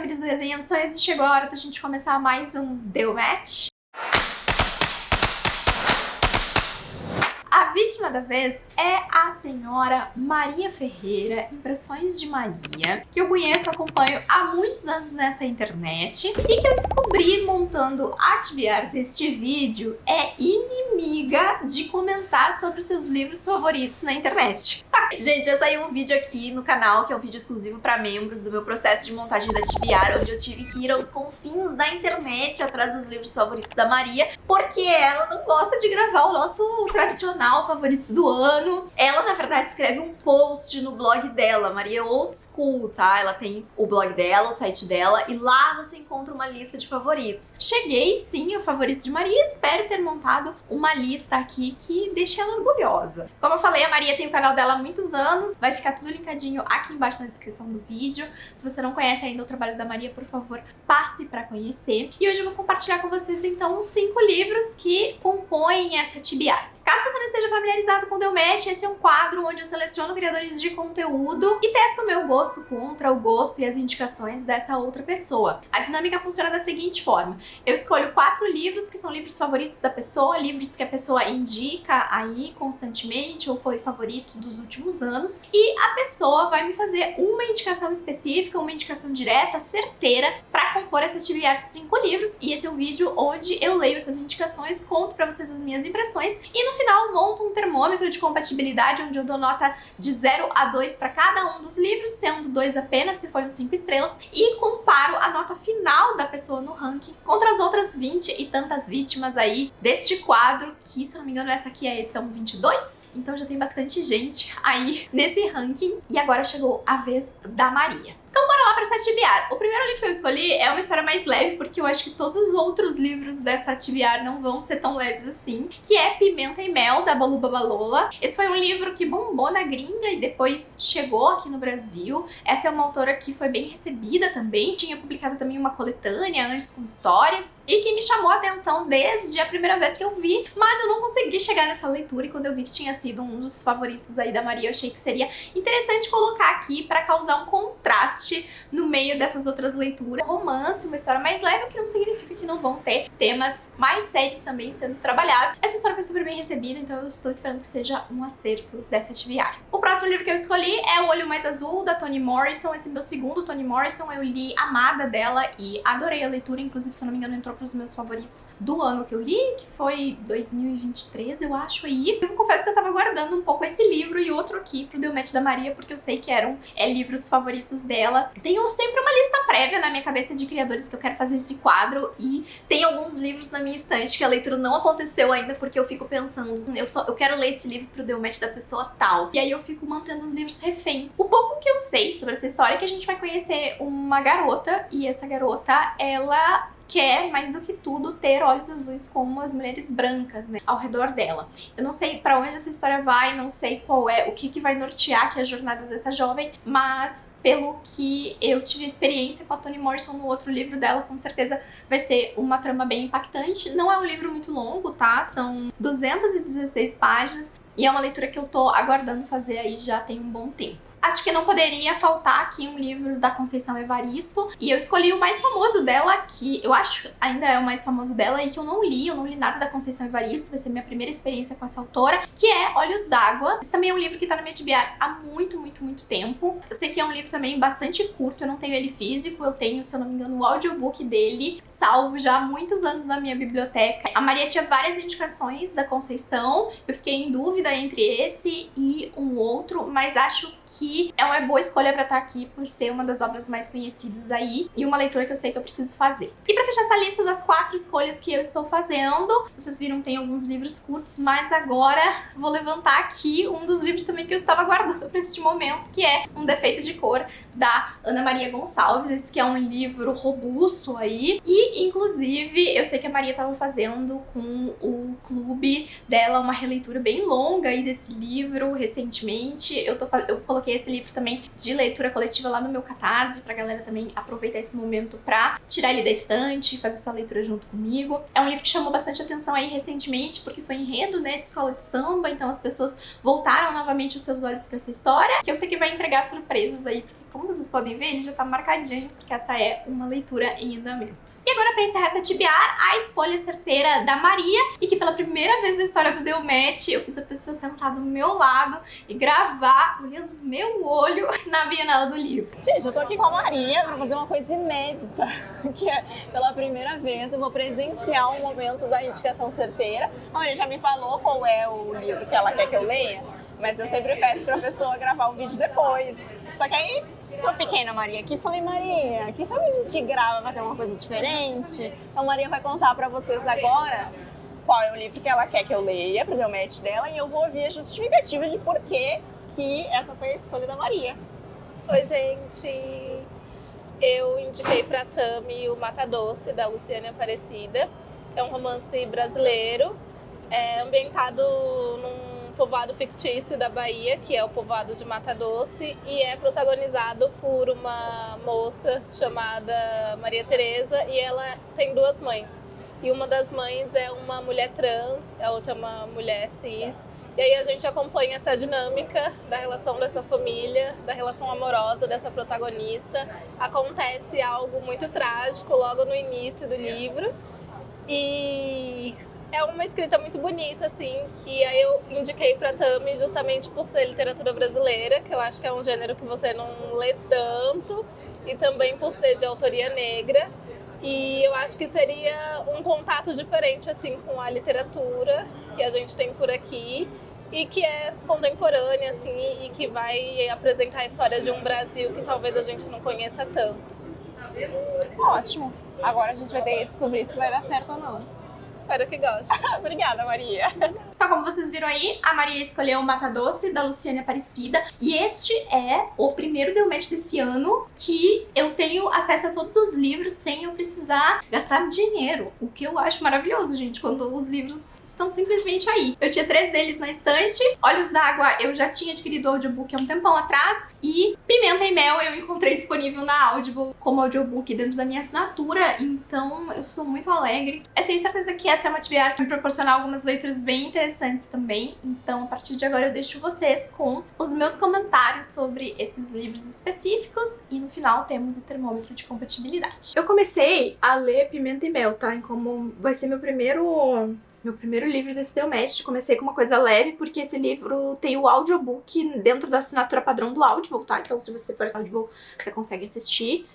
Cris do Resenhando Sonhos e chegou a hora da gente começar mais um Deu Match. A vítima da vez é a senhora Maria Ferreira, Impressões de Maria, que eu conheço, acompanho há muitos anos nessa internet e que eu descobri montando a TBR deste vídeo é inimiga de comentar sobre os seus livros favoritos na internet. Gente, já saiu um vídeo aqui no canal, que é um vídeo exclusivo para membros do meu processo de montagem da TBR, onde eu tive que ir aos confins da internet atrás dos livros favoritos da Maria, porque ela não gosta de gravar o nosso tradicional favoritos do ano. Ela, na verdade, escreve um post no blog dela, Maria Old School, tá? Ela tem o blog dela, o site dela, e lá você encontra uma lista de favoritos. Cheguei, sim, ao favoritos de Maria, espero ter montado uma lista aqui que deixe ela orgulhosa. Como eu falei, a Maria tem o canal dela há muitos anos, vai ficar tudo linkadinho aqui embaixo na descrição do vídeo. Se você não conhece ainda o trabalho da Maria, por favor, passe para conhecer. E hoje eu vou compartilhar com vocês, então, os 5 livros que compõem essa TBR. Caso você não esteja familiarizado com o Deu Match, esse é um quadro onde eu seleciono criadores de conteúdo e testo o meu gosto contra o gosto e as indicações dessa outra pessoa. A dinâmica funciona da seguinte forma: eu escolho 4 livros que são livros favoritos da pessoa, livros que a pessoa indica aí constantemente ou foi favorito dos últimos anos, e a pessoa vai me fazer uma indicação específica, uma indicação direta, certeira, para compor essa TBR de 5 livros, e esse é um vídeo onde eu leio essas indicações, conto para vocês as minhas impressões e no final monto um termômetro de compatibilidade onde eu dou nota de 0 a 2 para cada um dos livros, sendo 2 apenas se foi um 5 estrelas, e comparo a nota final da pessoa no ranking contra as outras 20 e tantas vítimas aí deste quadro, que, se eu não me engano, essa aqui é a edição 22, então já tem bastante gente aí nesse ranking. E agora chegou a vez da Maria. Então bora lá pra essa TBR. O primeiro livro que eu escolhi é uma história mais leve, porque eu acho que todos os outros livros dessa TBR não vão ser tão leves assim, que é Pimenta e Mel, da Balu Babalola. Esse foi um livro que bombou na gringa e depois chegou aqui no Brasil. Essa é uma autora que foi bem recebida também, tinha publicado também uma coletânea antes com histórias, e que me chamou a atenção desde a primeira vez que eu vi, mas eu não consegui chegar nessa leitura, e quando eu vi que tinha sido um dos favoritos aí da Maria, eu achei que seria interessante colocar aqui pra causar um contraste no meio dessas outras leituras. Romance, uma história mais leve, o que não significa que não vão ter temas mais sérios também sendo trabalhados. Essa história foi super bem recebida, então eu estou esperando que seja um acerto dessa TBR. O próximo livro que eu escolhi é O Olho Mais Azul, da Toni Morrison. Esse é meu segundo Toni Morrison. Eu li Amada dela e adorei a leitura, inclusive, se eu não me engano, entrou para os meus favoritos do ano que eu li, que foi 2023, eu acho aí. Eu confesso que eu tava guardando um pouco esse livro e outro aqui pro Deu Match da Maria, porque eu sei que eram livros favoritos dela. Tenho sempre uma lista prévia na minha cabeça de criadores que eu quero fazer esse quadro, e tem alguns livros na minha estante que a leitura não aconteceu ainda, porque eu fico pensando, eu quero ler esse livro pro Deu Match da pessoa tal, e aí eu fico mantendo os livros refém. O pouco que eu sei sobre essa história é que a gente vai conhecer uma garota, e essa garota, ela quer, mais do que tudo, ter olhos azuis como as mulheres brancas, né, ao redor dela. Eu não sei pra onde essa história vai, não sei qual é, o que vai nortear aqui a jornada dessa jovem, mas pelo que eu tive experiência com a Toni Morrison no outro livro dela, com certeza vai ser uma trama bem impactante. Não é um livro muito longo, tá? São 216 páginas, e é uma leitura que eu tô aguardando fazer aí já tem um bom tempo. Acho que não poderia faltar aqui um livro da Conceição Evaristo, e eu escolhi o mais famoso dela, que eu acho ainda é o mais famoso dela e que eu não li nada da Conceição Evaristo, vai ser minha primeira experiência com essa autora, que é Olhos d'Água. Esse também é um livro que tá na minha TBR há muito tempo. Eu sei que é um livro também bastante curto, eu não tenho ele físico, eu tenho, se eu não me engano, o audiobook dele, salvo já há muitos anos na minha biblioteca. A Maria tinha várias indicações da Conceição, eu fiquei em dúvida entre esse e um outro, mas acho que é uma boa escolha pra estar aqui por ser uma das obras mais conhecidas aí e uma leitura que eu sei que eu preciso fazer. E pra fechar essa lista das 4 escolhas que eu estou fazendo, vocês viram, tem alguns livros curtos, mas agora vou levantar aqui um dos livros também que eu estava guardando pra este momento, que é Um Defeito de Cor, da Ana Maria Gonçalves. Esse que é um livro robusto aí, e inclusive eu sei que a Maria estava fazendo com o clube dela uma releitura bem longa aí desse livro recentemente. Eu coloquei esse livro também de leitura coletiva lá no meu Catarse, pra galera também aproveitar esse momento pra tirar ele da estante e fazer essa leitura junto comigo. É um livro que chamou bastante atenção aí recentemente, porque foi enredo, né, de escola de samba, então as pessoas voltaram novamente os seus olhos pra essa história, que eu sei que vai entregar surpresas aí, porque como vocês podem ver, ele já tá marcadinho, porque essa é uma leitura em andamento. E agora, pra encerrar essa TBR, a escolha certeira da Maria, e que pela primeira vez na história do Deu Match, eu fiz a pessoa sentar do meu lado e gravar, olhando no meu olho, na Bienal do Livro. Gente, eu tô aqui com a Maria pra fazer uma coisa inédita, que é, pela primeira vez, eu vou presenciar um momento da indicação certeira. A Maria já me falou qual é o livro que ela quer que eu leia, mas eu sempre peço pra pessoa gravar um vídeo depois. Só que aí, tropiquei na Maria aqui e falei, Maria, quem sabe a gente grava pra ter uma coisa diferente? Então, Maria vai contar pra vocês agora qual é o livro que ela quer que eu leia, pro Deu Match dela, e eu vou ouvir a justificativa de por que essa foi a escolha da Maria. Oi, gente! Eu indiquei pra Tami o Mata Doce, da Luciane Aparecida. É um romance brasileiro, ambientado num povoado fictício da Bahia, que é o povoado de Mata Doce, e é protagonizado por uma moça chamada Maria Teresa, e ela tem duas mães. E uma das mães é uma mulher trans, a outra é uma mulher cis. E aí a gente acompanha essa dinâmica da relação dessa família, da relação amorosa dessa protagonista. Acontece algo muito trágico logo no início do livro. E é uma escrita muito bonita, assim. E aí eu indiquei pra Tami justamente por ser literatura brasileira, que eu acho que é um gênero que você não lê tanto, e também por ser de autoria negra. E eu acho que seria um contato diferente, assim, com a literatura que a gente tem por aqui e que é contemporânea, assim, e que vai apresentar a história de um Brasil que talvez a gente não conheça tanto. Ótimo! Agora a gente vai ter que descobrir se vai dar certo ou não. Espero que goste. Obrigada, Maria! Então, como vocês viram aí, a Maria escolheu o Mata Doce, da Luciane Aparecida. E este é o primeiro Deu Match desse ano que eu tenho acesso a todos os livros sem eu precisar gastar dinheiro. O que eu acho maravilhoso, gente, quando os livros estão simplesmente aí. Eu tinha 3 deles na estante. Olhos d'Água eu já tinha adquirido o audiobook há um tempão atrás. E Pimenta e Mel eu encontrei disponível na Audible como audiobook dentro da minha assinatura. Então, eu estou muito alegre. Eu tenho certeza que essa é uma TBR que me proporcionar algumas leituras bem interessantes também. Então, a partir de agora, eu deixo vocês com os meus comentários sobre esses livros específicos. E no final, temos o termômetro de compatibilidade. Eu comecei a ler Pimenta e Mel, tá? E como vai ser meu primeiro livro desse Deu Match. Comecei com uma coisa leve, porque esse livro tem o audiobook dentro da assinatura padrão do Audible, tá? Então, se você for Audible, você consegue assistir,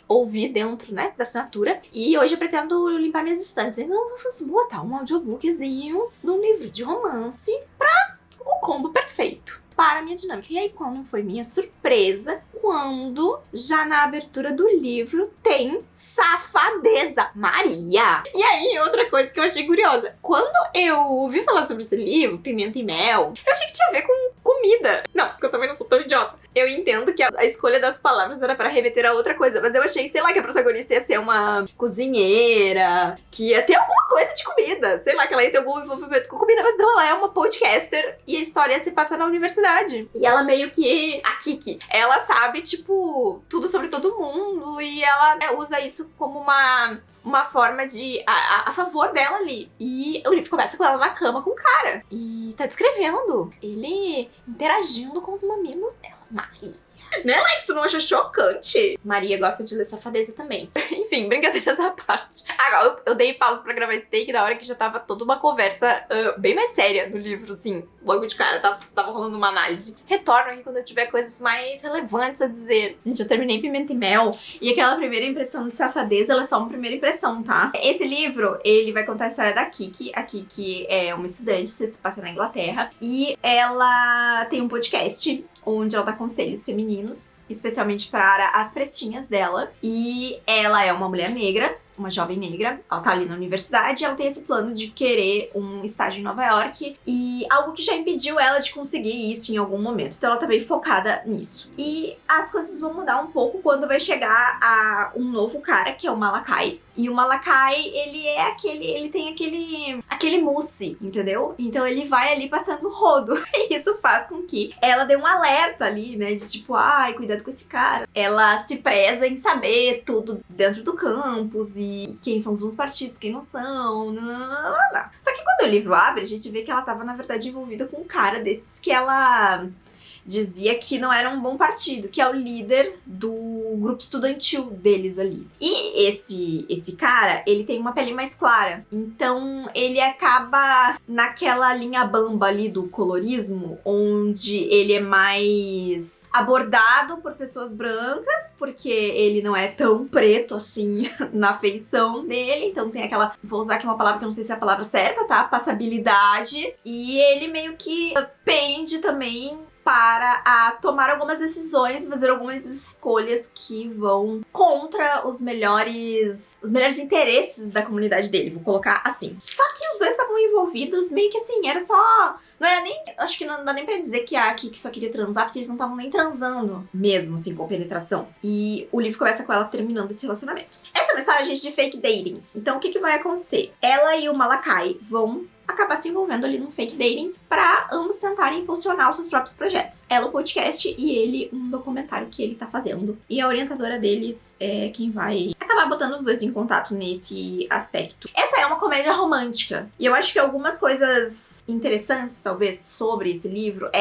ouvir dentro, né, da assinatura. E hoje eu pretendo limpar minhas estantes. Então, eu vou assim, botar um audiobookzinho num livro de romance pra o combo perfeito para a minha dinâmica. E aí, quando foi minha surpresa, quando já na abertura do livro tem Safadeza, Maria. E aí, outra coisa que eu achei curiosa. Quando eu ouvi falar sobre esse livro, Pimenta e Mel, eu achei que tinha a ver com comida. Não, porque eu também não sou tão idiota. Eu entendo que a escolha das palavras era pra remeter a outra coisa, mas eu achei, sei lá, que a protagonista ia ser uma cozinheira, que ia ter alguma coisa de comida. Sei lá, que ela ia ter algum envolvimento com comida, mas não, ela é uma podcaster e a história ia se passar na universidade. E ela meio que, a Kiki, ela sabe, tipo, tudo sobre todo mundo e ela usa isso como uma forma de a favor dela ali. E o livro começa com ela na cama com o cara. E tá descrevendo ele interagindo com os mamilos dela. Maria. Né, Lex? Tu não achou chocante? Maria gosta de ler Safadeza também. Enfim, brincadeiras à parte. Agora, eu dei pausa pra gravar esse take da hora que já tava toda uma conversa bem mais séria no livro, assim. Logo de cara, tava rolando uma análise. Retorno aqui quando eu tiver coisas mais relevantes a dizer. Gente, eu terminei Pimenta e Mel. E aquela primeira impressão de Safadeza, ela é só uma primeira impressão, tá? Esse livro, ele vai contar a história da Kiki. A Kiki é uma estudante, sexta passa na Inglaterra. E ela tem um podcast onde ela dá conselhos femininos, especialmente para as pretinhas dela. E ela é uma mulher negra, uma jovem negra, ela tá ali na universidade e ela tem esse plano de querer um estágio em Nova York e algo que já impediu ela de conseguir isso em algum momento. Então ela tá bem focada nisso. E as coisas vão mudar um pouco quando vai chegar a um novo cara, que é o Malakai. E o Malakai, ele tem aquele mousse, entendeu? Então ele vai ali passando rodo. E isso faz com que ela dê um alerta ali, né? De tipo, ai, cuidado com esse cara. Ela se preza em saber tudo dentro do campus e quem são os bons partidos, quem não são. Só que quando o livro abre, a gente vê que ela tava, na verdade, envolvida com um cara desses que ela dizia que não era um bom partido, que é o líder do grupo estudantil deles ali. E esse cara, ele tem uma pele mais clara, então ele acaba naquela linha bamba ali do colorismo, onde ele é mais abordado por pessoas brancas, porque ele não é tão preto assim na feição dele, então tem aquela, vou usar aqui uma palavra que eu não sei se é a palavra certa, tá? Passabilidade. E ele meio que pende também para tomar algumas decisões, fazer algumas escolhas que vão contra os melhores interesses da comunidade dele, vou colocar assim. Só que os dois estavam envolvidos meio que assim, era só... Não era nem... Acho que não dá nem pra dizer que a Kiki só queria transar, porque eles não estavam nem transando mesmo, assim, com penetração. E o livro começa com ela terminando esse relacionamento. Essa é uma história, gente, de fake dating. Então, o que vai acontecer? Ela e o Malakai vão acabar se envolvendo ali num fake dating pra ambos tentarem impulsionar os seus próprios projetos. Ela o podcast e ele um documentário que ele tá fazendo. E a orientadora deles é quem vai acabar botando os dois em contato nesse aspecto. Essa é uma comédia romântica. E eu acho que algumas coisas interessantes, talvez, sobre esse livro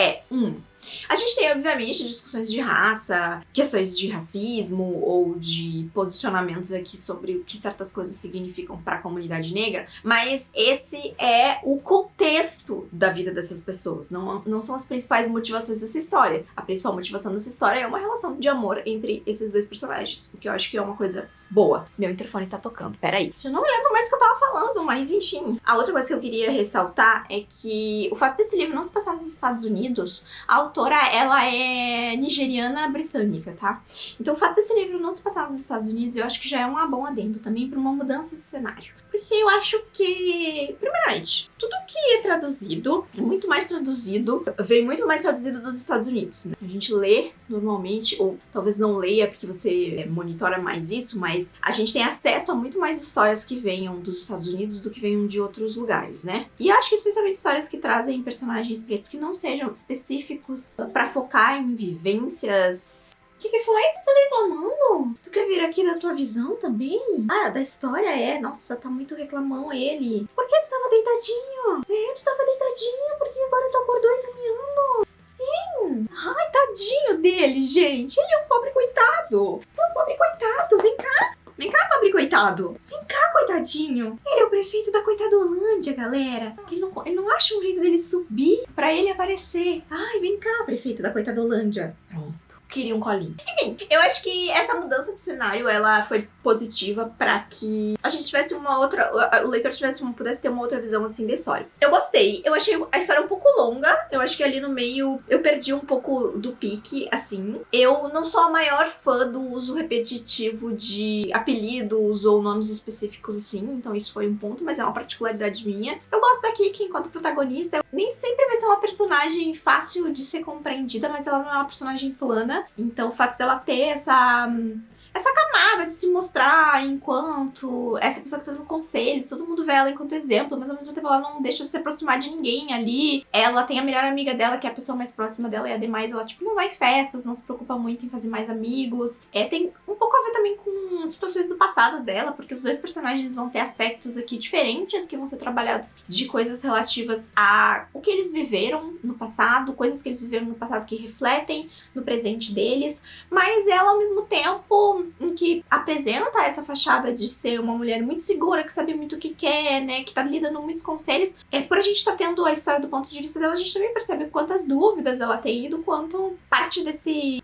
a gente tem, obviamente, discussões de raça, questões de racismo ou de posicionamentos aqui sobre o que certas coisas significam para a comunidade negra, mas esse é o contexto da vida dessas pessoas, não são as principais motivações dessa história. A principal motivação dessa história é uma relação de amor entre esses dois personagens, o que eu acho que é uma coisa boa. Meu interfone tá tocando, peraí. Eu não lembro mais o que eu tava falando, mas enfim. A outra coisa que eu queria ressaltar é que o fato desse livro não se passar nos Estados Unidos, a autora, ela é nigeriana-britânica, tá? Então o fato desse livro não se passar nos Estados Unidos, eu acho que já é um bom adendo também pra uma mudança de cenário. Porque eu acho que, primeiramente, tudo que é traduzido, vem muito mais traduzido dos Estados Unidos, né? A gente lê normalmente, ou talvez não leia porque você monitora mais isso, mas a gente tem acesso a muito mais histórias que venham dos Estados Unidos do que venham de outros lugares, né? E acho que especialmente histórias que trazem personagens pretos que não sejam específicos pra focar em vivências. O que foi? Tu tá reclamando? Tu quer vir aqui da tua visão também? Ah, da história nossa, tá muito reclamão ele. Por que tu tava deitadinho? Tu tava deitadinho, porque agora tu acordou e tá miando. Sim. Ai, tadinho dele, gente. Ele é um pobre coitado. Tu é um pobre coitado, vem cá. Vem cá, pobre coitado. Vem cá, coitadinho. Ele é o prefeito da Coitadolândia, galera. Ele não acha um jeito dele subir pra ele aparecer. Ai, vem cá, prefeito da Coitadolândia. Pronto. Queria um colinho. Enfim, eu acho que essa mudança de cenário, ela foi positiva pra que a gente tivesse uma outra... O leitor pudesse ter uma outra visão, assim, da história. Eu gostei. Eu achei a história um pouco longa. Eu acho que ali no meio eu perdi um pouco do pique, assim. Eu não sou a maior fã do uso repetitivo de apelidos ou nomes específicos, assim. Então isso foi um ponto, mas é uma particularidade minha. Eu gosto da Kiki enquanto protagonista. Nem sempre vai ser uma personagem fácil de ser compreendida, mas ela não é uma personagem plana. Então o fato dela ter essa camada de se mostrar enquanto essa pessoa que tá dando conselhos, todo mundo vê ela enquanto exemplo, mas ao mesmo tempo ela não deixa se aproximar de ninguém ali. Ela tem a melhor amiga dela, que é a pessoa mais próxima dela, e ademais ela, tipo, não vai em festas, não se preocupa muito em fazer mais amigos. Tem um pouco a ver também com situações do passado dela, porque os dois personagens vão ter aspectos aqui diferentes que vão ser trabalhados de coisas relativas a o que eles viveram no passado, coisas que eles viveram no passado que refletem no presente deles, mas ela ao mesmo tempo em que apresenta essa fachada de ser uma mulher muito segura, que sabe muito o que quer, né, que tá lhe dando muitos conselhos. Por a gente tá tendo a história do ponto de vista dela, a gente também percebe quantas dúvidas ela tem e do quanto parte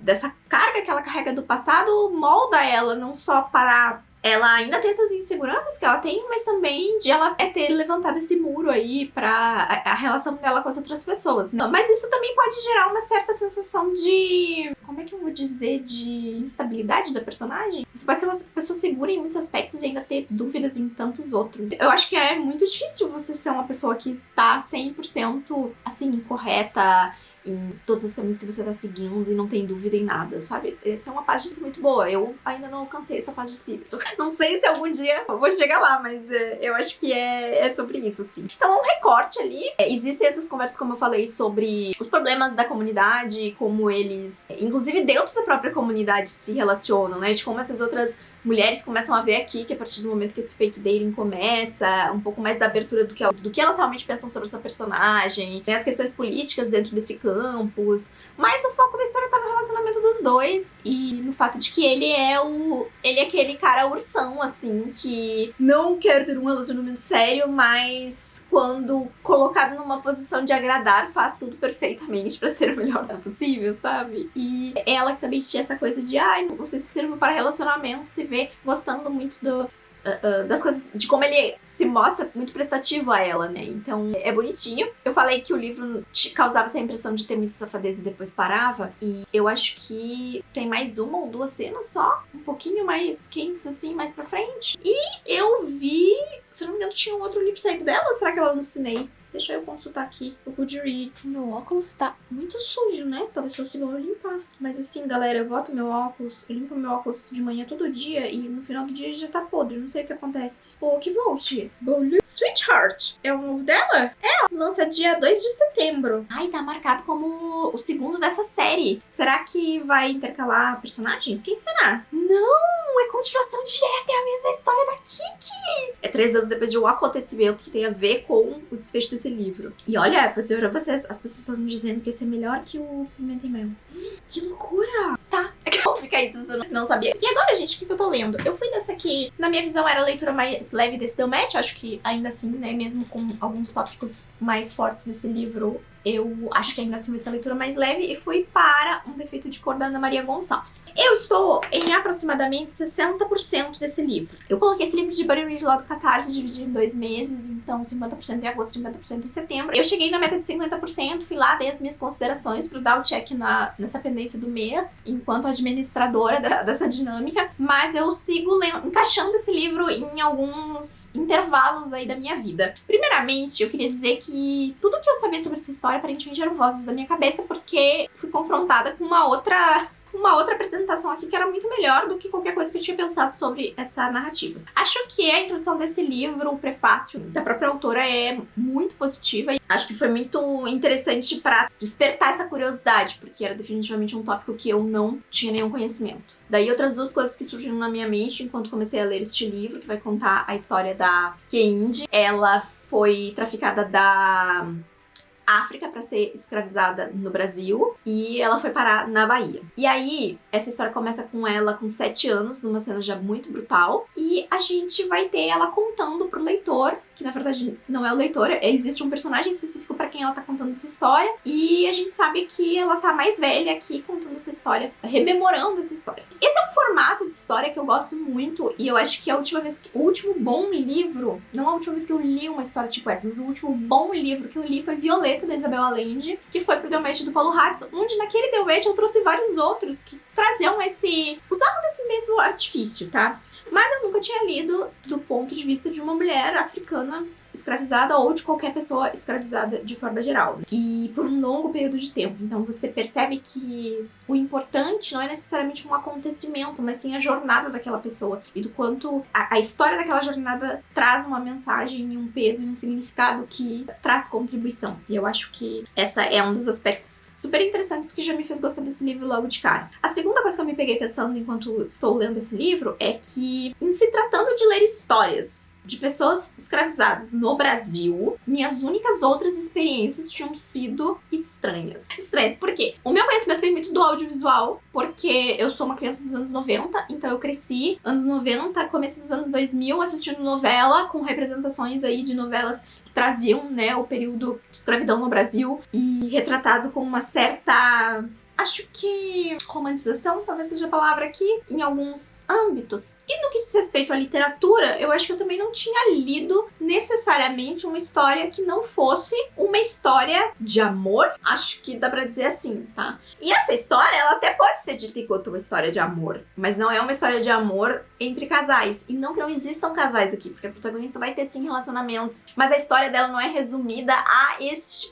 dessa carga que ela carrega do passado molda ela, não só para ela ainda ter essas inseguranças que ela tem, mas também de ela ter levantado esse muro aí pra a relação dela com as outras pessoas. Mas isso também pode gerar uma certa sensação de... Como é que eu vou dizer? De instabilidade da personagem. Você pode ser uma pessoa segura em muitos aspectos e ainda ter dúvidas em tantos outros. Eu acho que é muito difícil você ser uma pessoa que tá 100% assim, correta em todos os caminhos que você tá seguindo e não tem dúvida em nada, sabe? Isso é uma paz de espírito muito boa. Eu ainda não alcancei essa paz de espírito. Não sei se algum dia eu vou chegar lá, mas eu acho que é sobre isso, assim. Então, um recorte ali. Existem essas conversas, como eu falei, sobre os problemas da comunidade, como eles, inclusive dentro da própria comunidade, se relacionam, né? De como essas outras mulheres começam a ver aqui que a partir do momento que esse fake dating começa, um pouco mais da abertura do que elas realmente pensam sobre essa personagem, tem as questões políticas dentro desse campus, mas o foco da história tá no relacionamento dos dois e no fato de que ele é aquele cara ursão, assim, que não quer ter um relacionamento sério, mas quando colocado numa posição de agradar, faz tudo perfeitamente pra ser o melhor possível, sabe? E ela que também tinha essa coisa de, não sei se sirvo para relacionamento, se vê gostando muito das coisas, de como ele se mostra muito prestativo a ela, né? Então, é bonitinho. Eu falei que o livro causava essa impressão de ter muita safadeza e depois parava, e eu acho que tem mais uma ou duas cenas só, um pouquinho mais quentes, assim, mais pra frente. E eu vi, se não me engano, tinha um outro livro saindo dela, ou será que eu alucinei? Deixa eu consultar aqui o Goodreads. Meu óculos tá muito sujo, né? Talvez fosse bom eu limpar. Mas assim, galera, eu boto meu óculos, eu limpo meu óculos de manhã todo dia e no final do dia ele já tá podre. Não sei o que acontece. Pô, que volte. Sweetheart. É o novo dela? Lança dia 2 de setembro. Ai, tá marcado como o segundo dessa série. Será que vai intercalar personagens? Quem será? Não, é continuação direta, é a mesma história da Kiki. É 3 anos depois de um acontecimento que tem a ver com o desfecho desse livro. E olha, vou dizer pra vocês, as pessoas estão me dizendo que esse é melhor que o Pimenta e Mel. Que loucura! Tá, fica aí se você não sabia. E agora, gente, o que eu tô lendo? Eu fui dessa aqui, na minha visão, era a leitura mais leve desse Deu Match. Acho que ainda assim, né, mesmo com alguns tópicos mais fortes nesse livro, eu acho que ainda assim vai ser a leitura mais leve, e fui para Um Defeito de Cor da Ana Maria Gonçalves. Eu estou em aproximadamente 60% desse livro. Eu coloquei esse livro de buddy read lá do Catarse, dividido em 2 meses, então 50% em agosto, 50% em setembro. Eu cheguei na meta de 50%, fui lá, dei as minhas considerações para dar o check nessa pendência do mês, enquanto administradora dessa dinâmica, mas eu sigo encaixando esse livro em alguns intervalos aí da minha vida. Primeiramente, eu queria dizer que tudo que eu sabia sobre essa história aparentemente eram vozes da minha cabeça, porque fui confrontada com uma outra apresentação aqui que era muito melhor do que qualquer coisa que eu tinha pensado sobre essa narrativa. Acho que a introdução desse livro, o prefácio da própria autora, é muito positiva, e acho que foi muito interessante para despertar essa curiosidade, porque era definitivamente um tópico que eu não tinha nenhum conhecimento. Daí outras duas coisas que surgiram na minha mente enquanto comecei a ler este livro, que vai contar a história da Kendi. Ela foi traficada da África para ser escravizada no Brasil, e ela foi parar na Bahia. E aí, essa história começa com ela com 7 anos, numa cena já muito brutal, e a gente vai ter ela contando pro leitor, que na verdade não é o leitor, existe um personagem específico para quem ela tá contando essa história, e a gente sabe que ela tá mais velha aqui contando essa história, rememorando essa história. Esse é um formato de história que eu gosto muito, e eu acho que o último bom livro, não a última vez que eu li uma história tipo essa, mas o último bom livro que eu li foi Violeta, da Isabel Allende, que foi pro Deu Match do Paulo Hatz, onde naquele Deu Match eu trouxe vários outros que traziam usavam desse mesmo artifício, tá? Mas eu nunca tinha lido do ponto de vista de uma mulher africana escravizada ou de qualquer pessoa escravizada de forma geral. E por um longo período de tempo. Então você percebe que o importante não é necessariamente um acontecimento, mas sim a jornada daquela pessoa. E do quanto a história daquela jornada traz uma mensagem e um peso e um significado que traz contribuição. E eu acho que essa é um dos aspectos super interessantes que já me fez gostar desse livro logo de cara. A segunda coisa que eu me peguei pensando enquanto estou lendo esse livro é que, em se tratando de ler histórias de pessoas escravizadas no Brasil, minhas únicas outras experiências tinham sido estranhas. Estranhas, por quê? O meu conhecimento vem muito do audiovisual, porque eu sou uma criança dos anos 90, então eu cresci anos 90, começo dos anos 2000, assistindo novela, com representações aí de novelas que traziam, né, o período de escravidão no Brasil, e retratado com uma certa... acho que romantização talvez seja a palavra aqui, em alguns âmbitos. E no que diz respeito à literatura, eu acho que eu também não tinha lido necessariamente uma história que não fosse uma história de amor. Acho que dá pra dizer assim, tá? E essa história, ela até pode ser dita enquanto uma história de amor, mas não é uma história de amor entre casais. E não que não existam casais aqui, porque a protagonista vai ter sim relacionamentos, mas a história dela não é resumida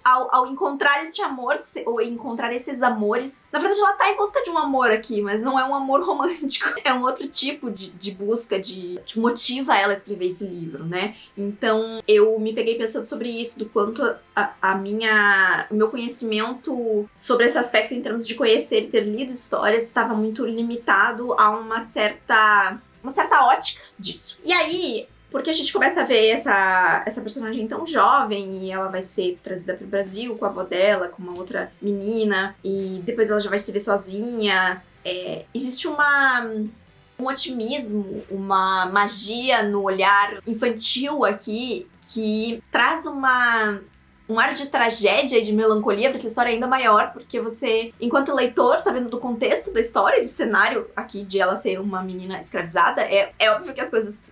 ao encontrar este amor, ou encontrar esses amores. Na verdade, ela tá em busca de um amor aqui, mas não é um amor romântico. É um outro tipo de busca que motiva ela a escrever esse livro, né? Então, eu me peguei pensando sobre isso, do quanto o meu conhecimento sobre esse aspecto em termos de conhecer e ter lido histórias estava muito limitado a uma certa uma certa ótica disso. E aí, porque a gente começa a ver essa personagem tão jovem e ela vai ser trazida pro Brasil com a avó dela, com uma outra menina, e depois ela já vai se ver sozinha. Existe um otimismo, uma magia no olhar infantil aqui que traz um ar de tragédia e de melancolia pra essa história ainda maior, porque você, enquanto leitor, sabendo do contexto da história e do cenário aqui de ela ser uma menina escravizada, é óbvio que as coisas...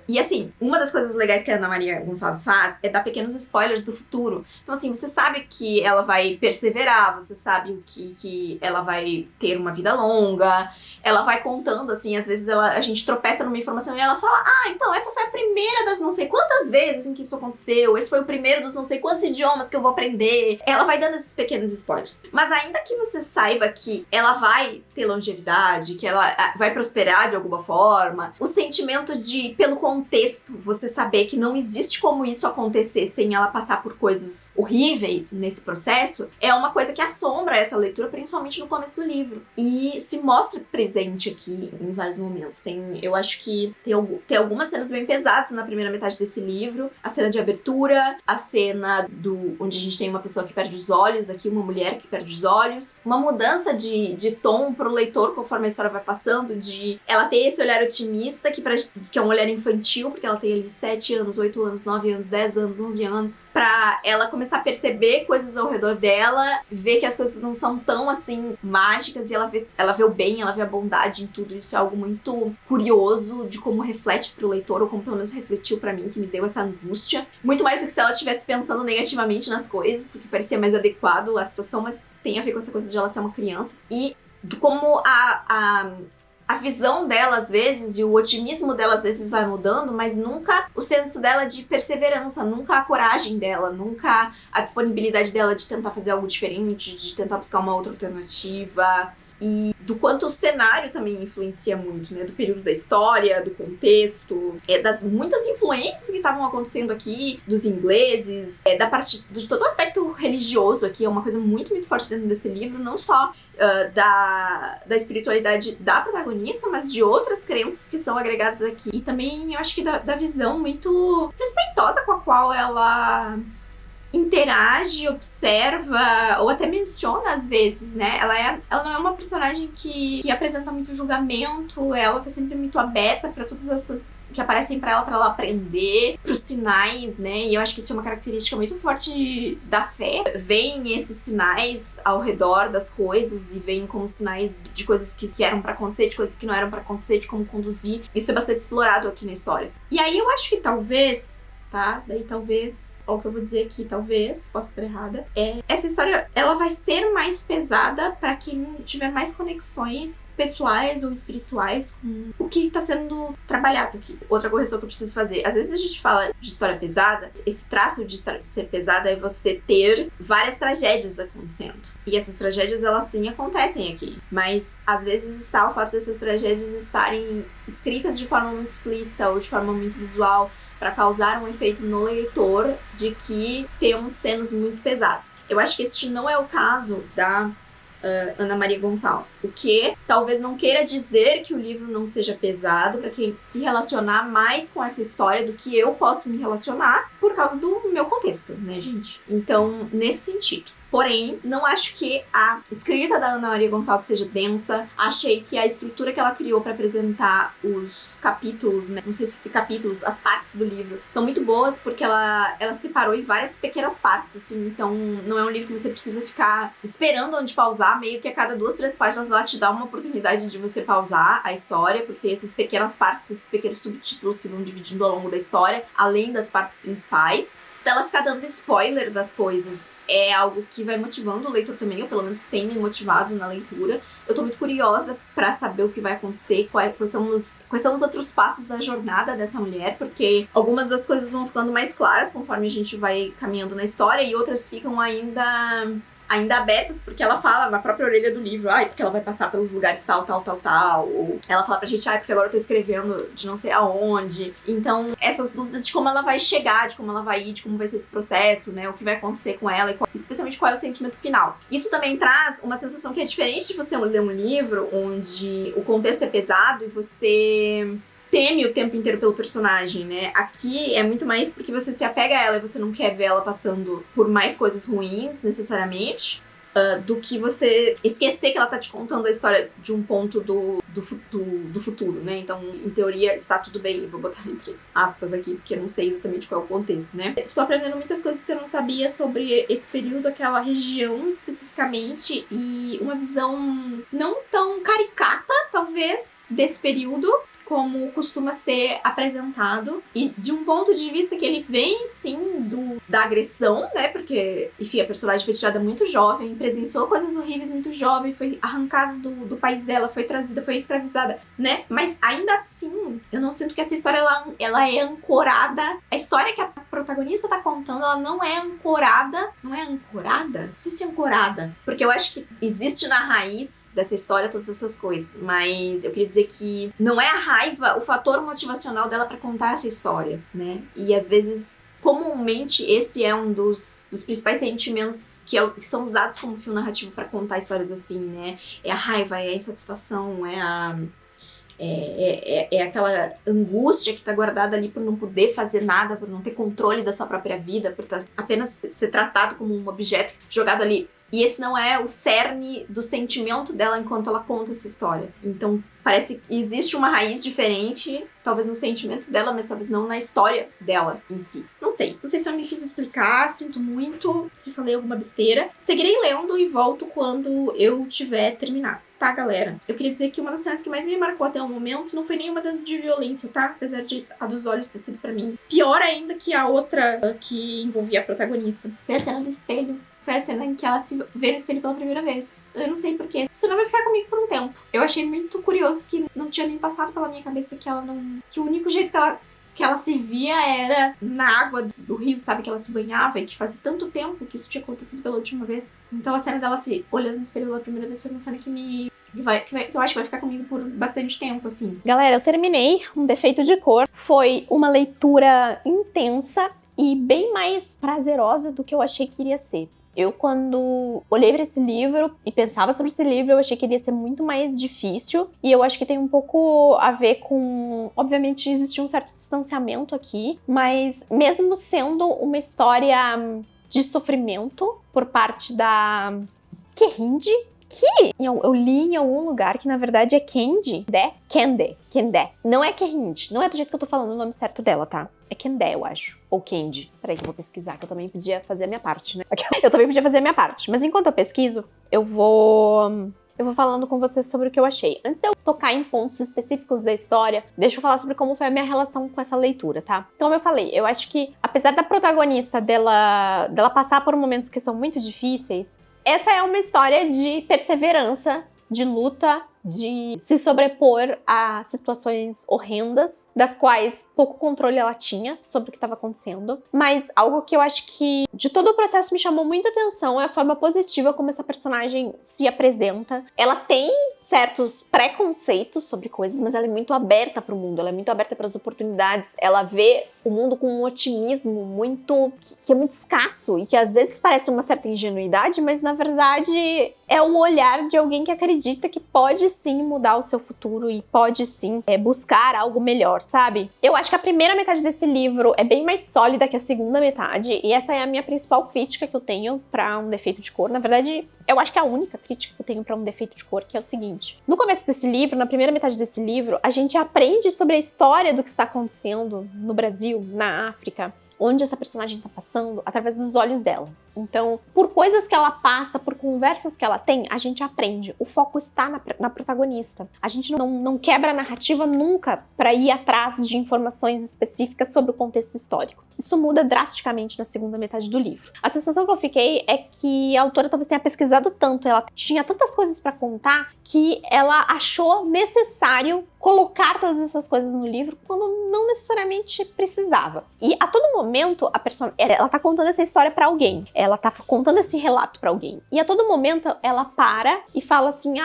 E assim, uma das coisas legais que a Ana Maria Gonçalves faz é dar pequenos spoilers do futuro. Então assim, você sabe que ela vai perseverar, você sabe que ela vai ter uma vida longa, ela vai contando assim, às vezes a gente tropeça numa informação e ela fala, então essa foi a primeira das não sei quantas vezes em que isso aconteceu, esse foi o primeiro dos não sei quantos idiomas que eu vou aprender. Ela vai dando esses pequenos spoilers. Mas ainda que você saiba que ela vai ter longevidade, que ela vai prosperar de alguma forma, o sentimento de, pelo contexto, você saber que não existe como isso acontecer sem ela passar por coisas horríveis nesse processo, é uma coisa que assombra essa leitura, principalmente no começo do livro. E se mostra presente aqui em vários momentos. Eu acho que tem algumas cenas bem pesadas na primeira metade desse livro. A cena de abertura, a cena onde a gente tem uma pessoa que perde os olhos, aqui uma mulher que perde os olhos. Uma mudança de tom pro leitor conforme a história vai passando, de ela ter esse olhar otimista, que é um olhar infantil, porque ela tem ali 7 anos, 8 anos, 9 anos, 10 anos, 11 anos, pra ela começar a perceber coisas ao redor dela, ver que as coisas não são tão, assim, mágicas, e ela vê o bem, ela vê a bondade em tudo. Isso é algo muito curioso de como reflete pro leitor, ou como pelo menos refletiu pra mim, que me deu essa angústia. Muito mais do que se ela estivesse pensando negativamente nas coisas, porque parecia mais adequado à situação, mas tem a ver com essa coisa de ela ser uma criança. E como a visão dela, às vezes, e o otimismo dela, às vezes, vai mudando, mas nunca o senso dela de perseverança, nunca a coragem dela, nunca a disponibilidade dela de tentar fazer algo diferente, de tentar buscar uma outra alternativa. E do quanto o cenário também influencia muito, né? Do período da história, do contexto, das muitas influências que estavam acontecendo aqui, dos ingleses, da parte de todo o aspecto religioso aqui, é uma coisa muito, muito forte dentro desse livro, não só da espiritualidade da protagonista, mas de outras crenças que são agregadas aqui. E também, eu acho que da visão muito respeitosa com a qual ela interage, observa, ou até menciona às vezes, né? Ela não é uma personagem que apresenta muito julgamento, ela tá sempre muito aberta pra todas as coisas que aparecem pra ela aprender, pros sinais, né? E eu acho que isso é uma característica muito forte da fé. Vêm esses sinais ao redor das coisas e vêm como sinais de coisas que eram pra acontecer, de coisas que não eram pra acontecer, de como conduzir. Isso é bastante explorado aqui na história. E aí eu acho que talvez... tá? Daí talvez, ou o que eu vou dizer aqui, talvez, posso estar errada, essa história, ela vai ser mais pesada pra quem tiver mais conexões pessoais ou espirituais com o que tá sendo trabalhado aqui. Outra correção que eu preciso fazer, às vezes a gente fala de história pesada, esse traço de história ser pesada é você ter várias tragédias acontecendo. E essas tragédias, elas sim acontecem aqui, mas às vezes está o fato dessas tragédias estarem escritas de forma muito explícita ou de forma muito visual, para causar um efeito no leitor de que temos cenas muito pesadas. Eu acho que este não é o caso da Ana Maria Gonçalves, o que talvez não queira dizer que o livro não seja pesado para quem se relacionar mais com essa história do que eu posso me relacionar por causa do meu contexto, né, gente? Então, nesse sentido. Porém, não acho que a escrita da Ana Maria Gonçalves seja densa. Achei que a estrutura que ela criou para apresentar os capítulos, né? Não sei se capítulos, as partes do livro, são muito boas, porque ela separou em várias pequenas partes, assim. Então, não é um livro que você precisa ficar esperando onde pausar. Meio que a cada 2, 3 páginas ela te dá uma oportunidade de você pausar a história, porque tem essas pequenas partes, esses pequenos subtítulos que vão dividindo ao longo da história, além das partes principais. Ela ficar dando spoiler das coisas é algo que vai motivando o leitor também, ou pelo menos tem me motivado na leitura. Eu tô muito curiosa pra saber o que vai acontecer, quais são os outros passos da jornada dessa mulher, porque algumas das coisas vão ficando mais claras conforme a gente vai caminhando na história e outras ficam ainda ainda abertas, porque ela fala na própria orelha do livro, porque ela vai passar pelos lugares tal, ou ela fala pra gente, porque agora eu tô escrevendo de não sei aonde. Então, essas dúvidas de como ela vai chegar, de como ela vai ir, de como vai ser esse processo, né, o que vai acontecer com ela, e especialmente qual é o sentimento final. Isso também traz uma sensação que é diferente de você ler um livro onde o contexto é pesado e você teme o tempo inteiro pelo personagem, né? Aqui é muito mais porque você se apega a ela e você não quer ver ela passando por mais coisas ruins, necessariamente, do que você esquecer que ela tá te contando a história de um ponto do futuro, né? Então, em teoria, está tudo bem. Eu vou botar entre aspas aqui, porque eu não sei exatamente qual é o contexto, né? Estou aprendendo muitas coisas que eu não sabia sobre esse período, aquela região especificamente, e uma visão não tão caricata, talvez, desse período, como costuma ser apresentado, e de um ponto de vista que ele vem, sim, da agressão, né, porque, enfim, a personagem foi tirada muito jovem, presenciou coisas horríveis muito jovem, foi arrancada do país dela, foi trazida, foi escravizada, né, mas ainda assim, eu não sinto que essa história, ela é ancorada, a história que a protagonista tá contando, ela não é ancorada, não sei se é ancorada, porque eu acho que existe na raiz dessa história todas essas coisas, mas eu queria dizer que não é a raiva o fator motivacional dela pra contar essa história, né? E às vezes, comumente, esse é um dos principais sentimentos que são usados como fio narrativo pra contar histórias assim, né? É a raiva, é a insatisfação, é aquela angústia que tá guardada ali por não poder fazer nada, por não ter controle da sua própria vida, por apenas ser tratado como um objeto jogado ali. E esse não é o cerne do sentimento dela enquanto ela conta essa história. Então, parece que existe uma raiz diferente, talvez no sentimento dela, mas talvez não na história dela em si. Não sei se eu me fiz explicar, sinto muito se falei alguma besteira. Seguirei lendo e volto quando eu tiver terminado. Tá, galera? Eu queria dizer que uma das cenas que mais me marcou até o momento não foi nenhuma das de violência, tá? Apesar de a dos olhos ter sido pra mim pior ainda que a outra que envolvia a protagonista. Foi a cena do espelho. Foi a cena em que ela se vê no espelho pela primeira vez. Eu não sei porquê. Isso não vai ficar comigo por um tempo. Eu achei muito curioso que não tinha nem passado pela minha cabeça que ela não... Que o único jeito que ela se via era na água do rio, sabe? Que ela se banhava e que fazia tanto tempo que isso tinha acontecido pela última vez. Então a cena dela se olhando no espelho pela primeira vez foi uma cena que eu acho que vai ficar comigo por bastante tempo, assim. Galera, eu terminei Um Defeito de Cor. Foi uma leitura intensa e bem mais prazerosa do que eu achei que iria ser. Eu, quando olhei para esse livro e pensava sobre esse livro, eu achei que ele ia ser muito mais difícil. E eu acho que tem um pouco a ver com... Obviamente, existe um certo distanciamento aqui. Mas mesmo sendo uma história de sofrimento por parte da Kendi, que eu li em algum lugar que na verdade é Kende. Não é Kendi. Não é do jeito que eu tô falando o nome certo dela, tá? É Kendé, eu acho. Ou Kendi. Peraí que eu vou pesquisar, que eu também podia fazer a minha parte, né? Eu também podia fazer a minha parte. Mas enquanto eu pesquiso, eu vou falando com vocês sobre o que eu achei. Antes de eu tocar em pontos específicos da história, deixa eu falar sobre como foi a minha relação com essa leitura, tá? Então, como eu falei, eu acho que, apesar da protagonista dela passar por momentos que são muito difíceis, essa é uma história de perseverança, de luta, de se sobrepor a situações horrendas, das quais pouco controle ela tinha sobre o que estava acontecendo. Mas algo que eu acho que de todo o processo me chamou muita atenção é a forma positiva como essa personagem se apresenta. Ela tem certos preconceitos sobre coisas, mas ela é muito aberta para o mundo, ela é muito aberta para as oportunidades, ela vê o mundo com um otimismo que é muito escasso e que às vezes parece uma certa ingenuidade, mas na verdade é o olhar de alguém que acredita que pode sim mudar o seu futuro e pode sim buscar algo melhor, sabe? Eu acho que a primeira metade desse livro é bem mais sólida que a segunda metade, e essa é a minha principal crítica que eu tenho pra Um Defeito de Cor. Na verdade, eu acho que é a única crítica que eu tenho pra Um Defeito de Cor, que é o seguinte: no começo desse livro, na primeira metade desse livro, a gente aprende sobre a história do que está acontecendo no Brasil, na África, onde essa personagem tá passando, através dos olhos dela. Então, por coisas que ela passa, por conversas que ela tem, a gente aprende. O foco está na protagonista. A gente não quebra a narrativa nunca para ir atrás de informações específicas sobre o contexto histórico. Isso muda drasticamente na segunda metade do livro. A sensação que eu fiquei é que a autora talvez tenha pesquisado tanto, ela tinha tantas coisas para contar, que ela achou necessário colocar todas essas coisas no livro quando não necessariamente precisava. E a todo momento momento, ela tá contando essa história pra alguém. Ela tá contando esse relato pra alguém. E a todo momento, ela para e fala assim,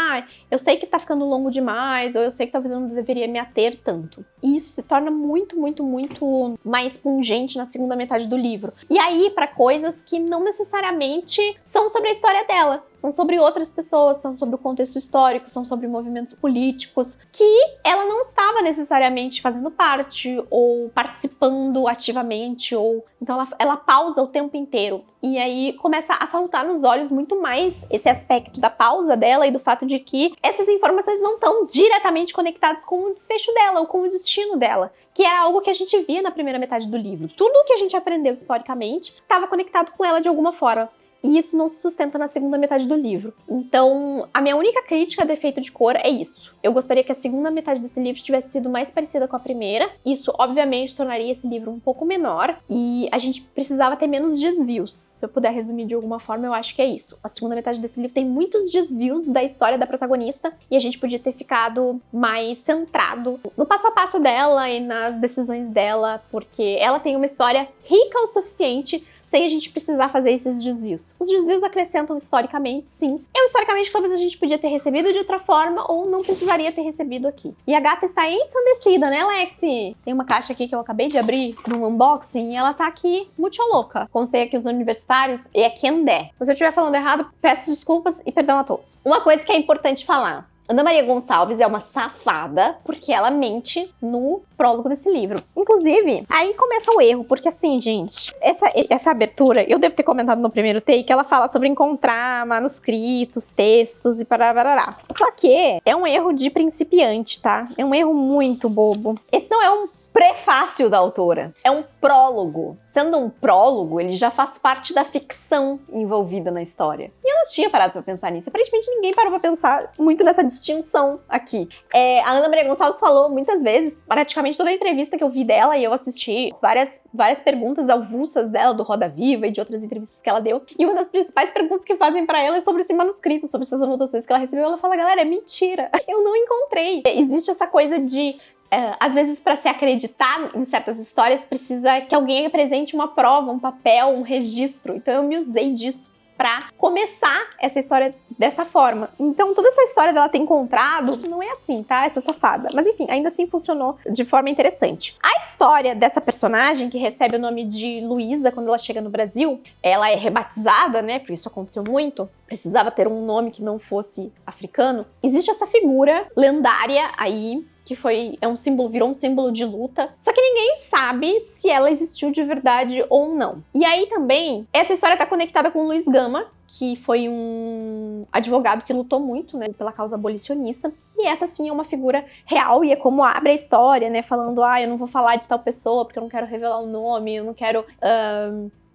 eu sei que tá ficando longo demais, ou eu sei que talvez eu não deveria me ater tanto. E isso se torna muito, muito, muito mais pungente na segunda metade do livro. E aí, pra coisas que não necessariamente são sobre a história dela, são sobre outras pessoas, são sobre o contexto histórico, são sobre movimentos políticos, que ela não estava necessariamente fazendo parte, ou participando ativamente, ou... Então ela pausa o tempo inteiro. E aí começa a saltar nos olhos muito mais esse aspecto da pausa dela e do fato de que essas informações não estão diretamente conectadas com o desfecho dela, ou com o destino dela, que era algo que a gente via na primeira metade do livro. Tudo o que a gente aprendeu historicamente estava conectado com ela de alguma forma. E isso não se sustenta na segunda metade do livro. Então, a minha única crítica a Defeito de Cor é isso. Eu gostaria que a segunda metade desse livro tivesse sido mais parecida com a primeira. Isso, obviamente, tornaria esse livro um pouco menor. E a gente precisava ter menos desvios. Se eu puder resumir de alguma forma, eu acho que é isso. A segunda metade desse livro tem muitos desvios da história da protagonista. E a gente podia ter ficado mais centrado no passo a passo dela e nas decisões dela. Porque ela tem uma história rica o suficiente sem a gente precisar fazer esses desvios. Os desvios acrescentam historicamente, sim. Historicamente, talvez a gente podia ter recebido de outra forma ou não precisaria ter recebido aqui. E a gata está ensandecida, né, Lexi? Tem uma caixa aqui que eu acabei de abrir num unboxing e ela tá aqui muito louca. Constei aqui os universitários e é Kendé. Se eu estiver falando errado, peço desculpas e perdão a todos. Uma coisa que é importante falar. Ana Maria Gonçalves é uma safada porque ela mente no prólogo desse livro. Inclusive, aí começa o erro, porque assim, gente, essa abertura, eu devo ter comentado no primeiro take, ela fala sobre encontrar manuscritos, textos e parará. Só que é um erro de principiante, tá? É um erro muito bobo. Esse não é um prefácio da autora, é um prólogo. Sendo um prólogo, ele já faz parte da ficção envolvida na história. E eu não tinha parado pra pensar nisso. Aparentemente ninguém parou pra pensar muito nessa distinção aqui. A Ana Maria Gonçalves falou muitas vezes, praticamente toda a entrevista que eu vi dela, e eu assisti várias perguntas avulsas dela, do Roda Viva e de outras entrevistas que ela deu. E uma das principais perguntas que fazem pra ela é sobre esse manuscrito, sobre essas anotações que ela recebeu. Ela fala, galera, é mentira. Eu não encontrei. Existe essa coisa de... às vezes, para se acreditar em certas histórias, precisa que alguém apresente uma prova, um papel, um registro. Então eu me usei disso para começar essa história dessa forma. Então toda essa história dela ter encontrado não é assim, tá? Essa safada. Mas enfim, ainda assim funcionou de forma interessante. A história dessa personagem, que recebe o nome de Luísa quando ela chega no Brasil, ela é rebatizada, né? Porque isso aconteceu muito. Precisava ter um nome que não fosse africano. Existe essa figura lendária aí, que virou um símbolo de luta. Só que ninguém sabe se ela existiu de verdade ou não. E aí também, essa história tá conectada com o Luiz Gama, que foi um advogado que lutou muito, né, pela causa abolicionista. E essa sim é uma figura real e é como abre a história, né, falando, eu não vou falar de tal pessoa porque eu não quero revelar o nome, eu não quero...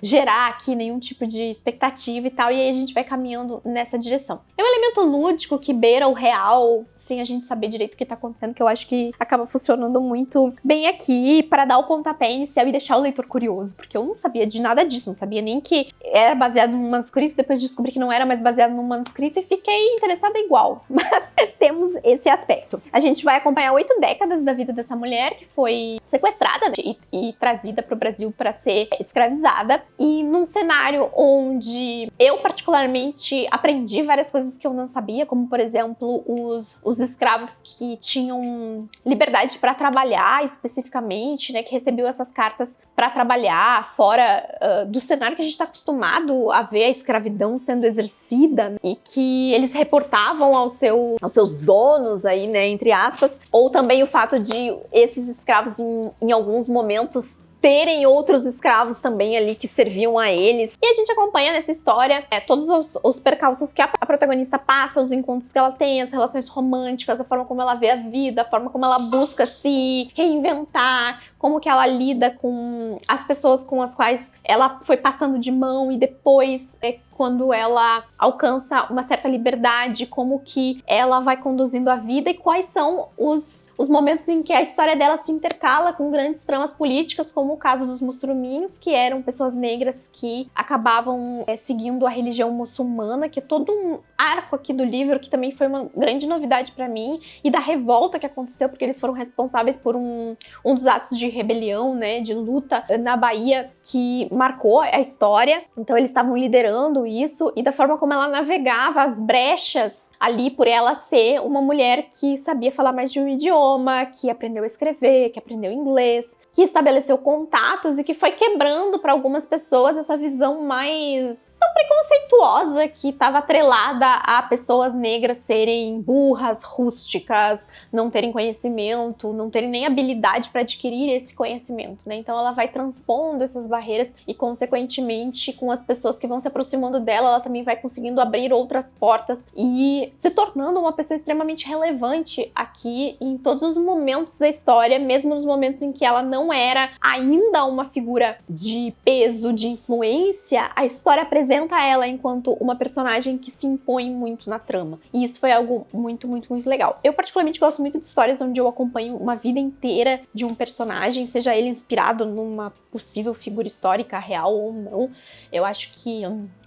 gerar aqui nenhum tipo de expectativa e tal, e aí a gente vai caminhando nessa direção. É um elemento lúdico que beira o real, sem a gente saber direito o que tá acontecendo, que eu acho que acaba funcionando muito bem aqui, para dar o pontapé inicial e deixar o leitor curioso, porque eu não sabia de nada disso, não sabia nem que era baseado num manuscrito, depois descobri que não era mais baseado num manuscrito e fiquei interessada igual, mas temos esse aspecto. A gente vai acompanhar 8 décadas da vida dessa mulher, que foi sequestrada, né, e trazida para o Brasil para ser escravizada, e num cenário onde eu particularmente aprendi várias coisas que eu não sabia, como por exemplo os escravos que tinham liberdade para trabalhar especificamente, né, que recebiam essas cartas para trabalhar fora do cenário que a gente está acostumado a ver a escravidão sendo exercida, né, e que eles reportavam aos seus donos aí, né, entre aspas, ou também o fato de esses escravos em alguns momentos terem outros escravos também ali que serviam a eles. E a gente acompanha nessa história todos os percalços que a protagonista passa, os encontros que ela tem, as relações românticas, a forma como ela vê a vida, a forma como ela busca se reinventar, como que ela lida com as pessoas com as quais ela foi passando de mão e depois, quando ela alcança uma certa liberdade, como que ela vai conduzindo a vida e quais são os momentos em que a história dela se intercala com grandes tramas políticas, como o caso dos muçulmanos, que eram pessoas negras que acabavam seguindo a religião muçulmana, que é todo um arco aqui do livro, que também foi uma grande novidade para mim, e da revolta que aconteceu, porque eles foram responsáveis por um dos atos de rebelião, né, de luta na Bahia que marcou a história. Então eles estavam liderando isso, e da forma como ela navegava as brechas ali, por ela ser uma mulher que sabia falar mais de um idioma, que aprendeu a escrever, que aprendeu inglês, que estabeleceu contatos e que foi quebrando para algumas pessoas essa visão mais preconceituosa que estava atrelada a pessoas negras serem burras, rústicas, não terem conhecimento, não terem nem habilidade para adquirir esse conhecimento, né? Então ela vai transpondo essas barreiras e, consequentemente, com as pessoas que vão se aproximando dela, ela também vai conseguindo abrir outras portas e se tornando uma pessoa extremamente relevante aqui em todos os momentos da história, mesmo nos momentos em que ela não era ainda uma figura de peso, de influência. A história apresenta ela enquanto uma personagem que se impõe muito na trama. E isso foi algo muito, muito, muito legal. Eu particularmente gosto muito de histórias onde eu acompanho uma vida inteira de um personagem, seja ele inspirado numa possível figura histórica real ou não. Eu acho que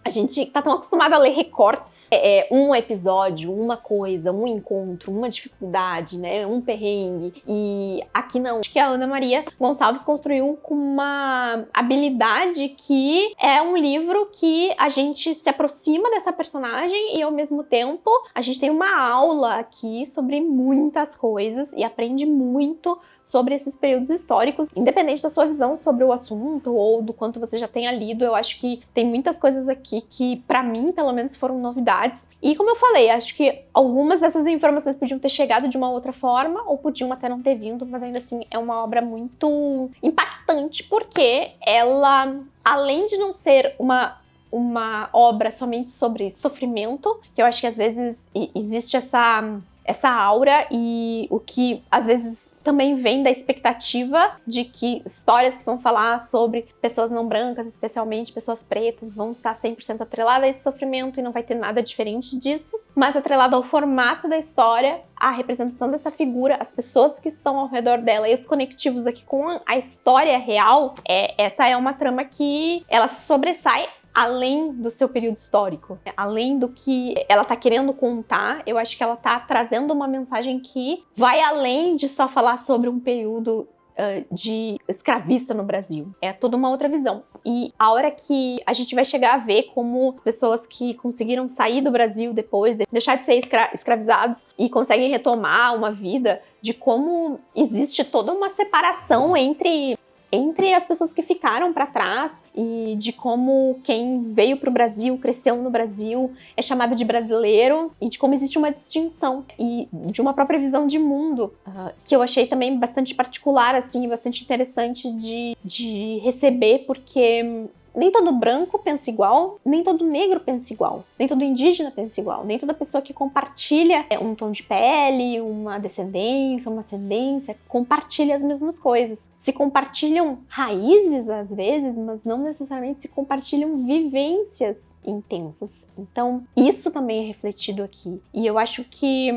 a gente tá tão acostumado a ler recortes, um episódio, uma coisa, um encontro, uma dificuldade, né, um perrengue, e aqui não. Acho que a Ana Maria Gonçalves construiu com uma habilidade que é um livro que a gente se aproxima dessa personagem e, ao mesmo tempo, a gente tem uma aula aqui sobre muitas coisas e aprende muito sobre esses períodos históricos, independente da sua visão sobre o assunto ou do quanto você já tenha lido. Eu acho que tem muitas coisas aqui que, pra mim, pelo menos, foram novidades. E, como eu falei, acho que algumas dessas informações podiam ter chegado de uma outra forma ou podiam até não ter vindo, mas ainda assim é uma obra muito impactante, porque ela, além de não ser uma obra somente sobre sofrimento, que eu acho que às vezes existe essa aura, e o que às vezes também vem da expectativa de que histórias que vão falar sobre pessoas não brancas, especialmente pessoas pretas, vão estar 100% atreladas a esse sofrimento, e não vai ter nada diferente disso, mas atrelado ao formato da história, a representação dessa figura, as pessoas que estão ao redor dela e os conectivos aqui com a história real. Essa é uma trama que ela se sobressai além do seu período histórico, além do que ela tá querendo contar. Eu acho que ela tá trazendo uma mensagem que vai além de só falar sobre um período de escravista no Brasil. É toda uma outra visão. E a hora que a gente vai chegar a ver como pessoas que conseguiram sair do Brasil depois, deixar de ser escravizados e conseguem retomar uma vida, de como existe toda uma separação entre as pessoas que ficaram para trás, e de como quem veio para o Brasil, cresceu no Brasil, é chamado de brasileiro, e de como existe uma distinção e de uma própria visão de mundo, que eu achei também bastante particular, assim, bastante interessante de receber, porque nem todo branco pensa igual, nem todo negro pensa igual, nem todo indígena pensa igual, nem toda pessoa que compartilha um tom de pele, uma descendência, uma ascendência, compartilha as mesmas coisas. Se compartilham raízes às vezes, mas não necessariamente se compartilham vivências intensas. Então, isso também é refletido aqui. E eu acho que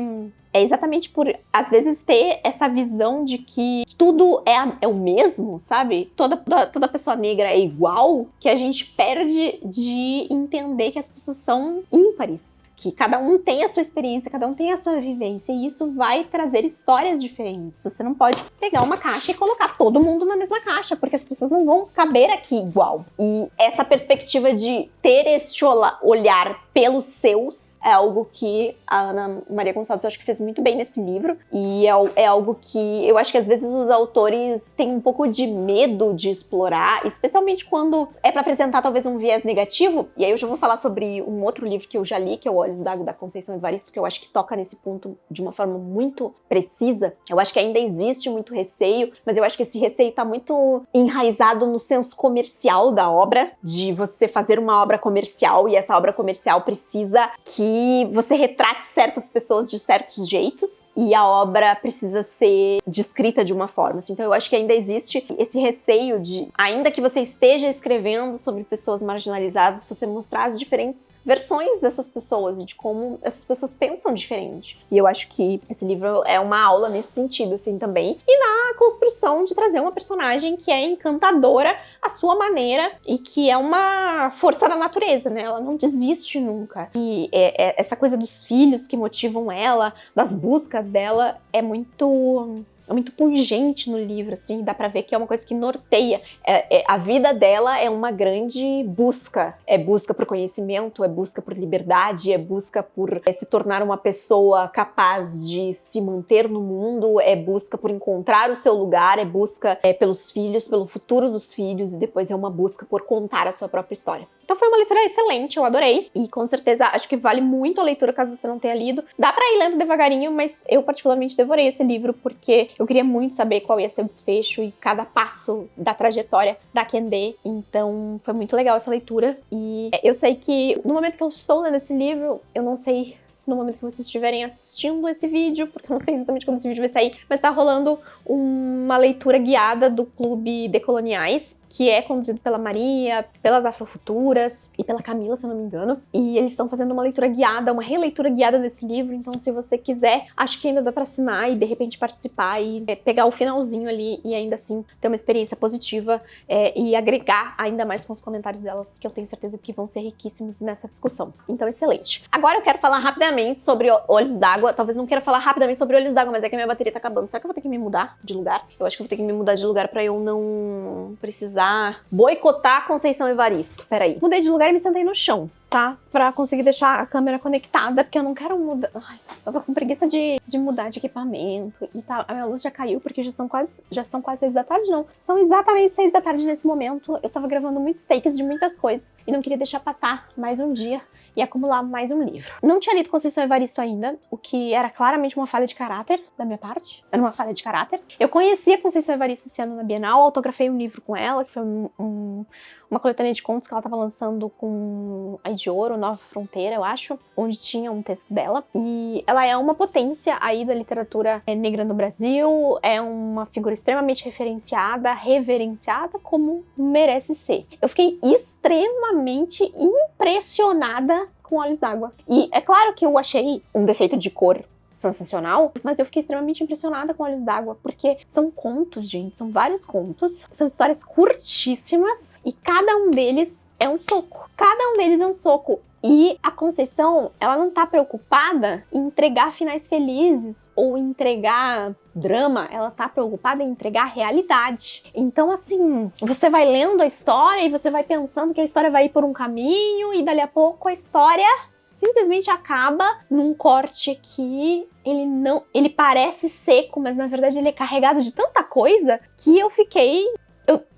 é exatamente por, às vezes, ter essa visão de que tudo é o mesmo, sabe? Toda pessoa negra é igual, que a gente perde de entender que as pessoas são ímpares. Que cada um tem a sua experiência, cada um tem a sua vivência, e isso vai trazer histórias diferentes. Você não pode pegar uma caixa e colocar todo mundo na mesma caixa, porque as pessoas não vão caber aqui igual. E essa perspectiva de ter este olhar pelos seus é algo que a Ana Maria Gonçalves, eu acho que fez muito bem nesse livro, e é algo que eu acho que às vezes os autores têm um pouco de medo de explorar, especialmente quando é para apresentar talvez um viés negativo. E aí eu já vou falar sobre um outro livro que eu já li, que é o Olhos d'Água, da Conceição Evaristo, que eu acho que toca nesse ponto de uma forma muito precisa. Eu acho que ainda existe muito receio, mas eu acho que esse receio tá muito enraizado no senso comercial da obra, de você fazer uma obra comercial, e essa obra comercial precisa que você retrate certas pessoas de certos jeitos, e a obra precisa ser descrita de uma forma. Então eu acho que ainda existe esse receio de, ainda que você esteja escrevendo sobre pessoas marginalizadas, você mostrar as diferentes versões dessas pessoas e de como essas pessoas pensam diferente. E eu acho que esse livro é uma aula nesse sentido, assim, também. E na construção de trazer uma personagem que é encantadora à sua maneira e que é uma força da natureza, né? Ela não desiste nunca. E essa coisa dos filhos que motivam ela, das buscas dela, é muito muito pungente no livro, assim, dá pra ver que é uma coisa que norteia. A vida dela é uma grande busca. É busca por conhecimento, é busca por liberdade, é busca por se tornar uma pessoa capaz de se manter no mundo, é busca por encontrar o seu lugar, é busca pelos filhos, pelo futuro dos filhos, e depois é uma busca por contar a sua própria história. Então foi uma leitura excelente, eu adorei, e com certeza acho que vale muito a leitura caso você não tenha lido. Dá pra ir lendo devagarinho, mas eu particularmente devorei esse livro porque eu queria muito saber qual ia ser o desfecho e cada passo da trajetória da Kende. Então foi muito legal essa leitura, e eu sei que no momento que eu estou lendo esse livro, eu não sei no momento que vocês estiverem assistindo esse vídeo, porque eu não sei exatamente quando esse vídeo vai sair, mas tá rolando uma leitura guiada do Clube Decoloniais, que é conduzido pela Maria, pelas Afrofuturas e pela Camila, se eu não me engano. E eles estão fazendo uma leitura guiada, uma releitura guiada desse livro, então se você quiser, acho que ainda dá pra assinar e de repente participar e pegar o finalzinho ali e ainda assim ter uma experiência positiva e agregar ainda mais com os comentários delas, que eu tenho certeza que vão ser riquíssimos nessa discussão. Então, excelente. Agora eu quero falar rapidamente sobre Olhos d'Água. Talvez não queira falar rapidamente sobre Olhos d'Água, mas é que a minha bateria tá acabando. Será que eu vou ter que me mudar de lugar? Eu acho que eu vou ter que me mudar de lugar pra eu não precisar boicotar Conceição Evaristo. Peraí. Mudei de lugar e me sentei no chão, tá? Pra conseguir deixar a câmera conectada, porque eu não quero mudar. Ai, eu tava com preguiça de mudar de equipamento e tal. A minha luz já caiu, porque já são quase 6 da tarde, não. São exatamente 6 da tarde nesse momento. Eu tava gravando muitos takes de muitas coisas e não queria deixar passar mais um dia e acumular mais um livro. Não tinha lido Conceição Evaristo ainda, o que era claramente uma falha de caráter da minha parte. Era uma falha de caráter. Eu conheci a Conceição Evaristo esse ano na Bienal, autografei um livro com ela, que foi uma coletânea de contos que ela tava lançando com a Ouro, Nova Fronteira, eu acho, onde tinha um texto dela. E ela é uma potência aí da literatura negra no Brasil, é uma figura extremamente reverenciada, como merece ser. Eu fiquei extremamente impressionada com Olhos d'Água. E é claro que eu achei um defeito de cor sensacional, mas eu fiquei extremamente impressionada com Olhos d'Água, porque são contos, gente, são vários contos, são histórias curtíssimas e cada um deles é um soco. Cada um deles é um soco. E a Conceição, ela não tá preocupada em entregar finais felizes ou entregar drama, ela tá preocupada em entregar realidade. Então, assim, você vai lendo a história e você vai pensando que a história vai ir por um caminho e dali a pouco a história simplesmente acaba num corte que ele parece seco, mas na verdade ele é carregado de tanta coisa que eu fiquei...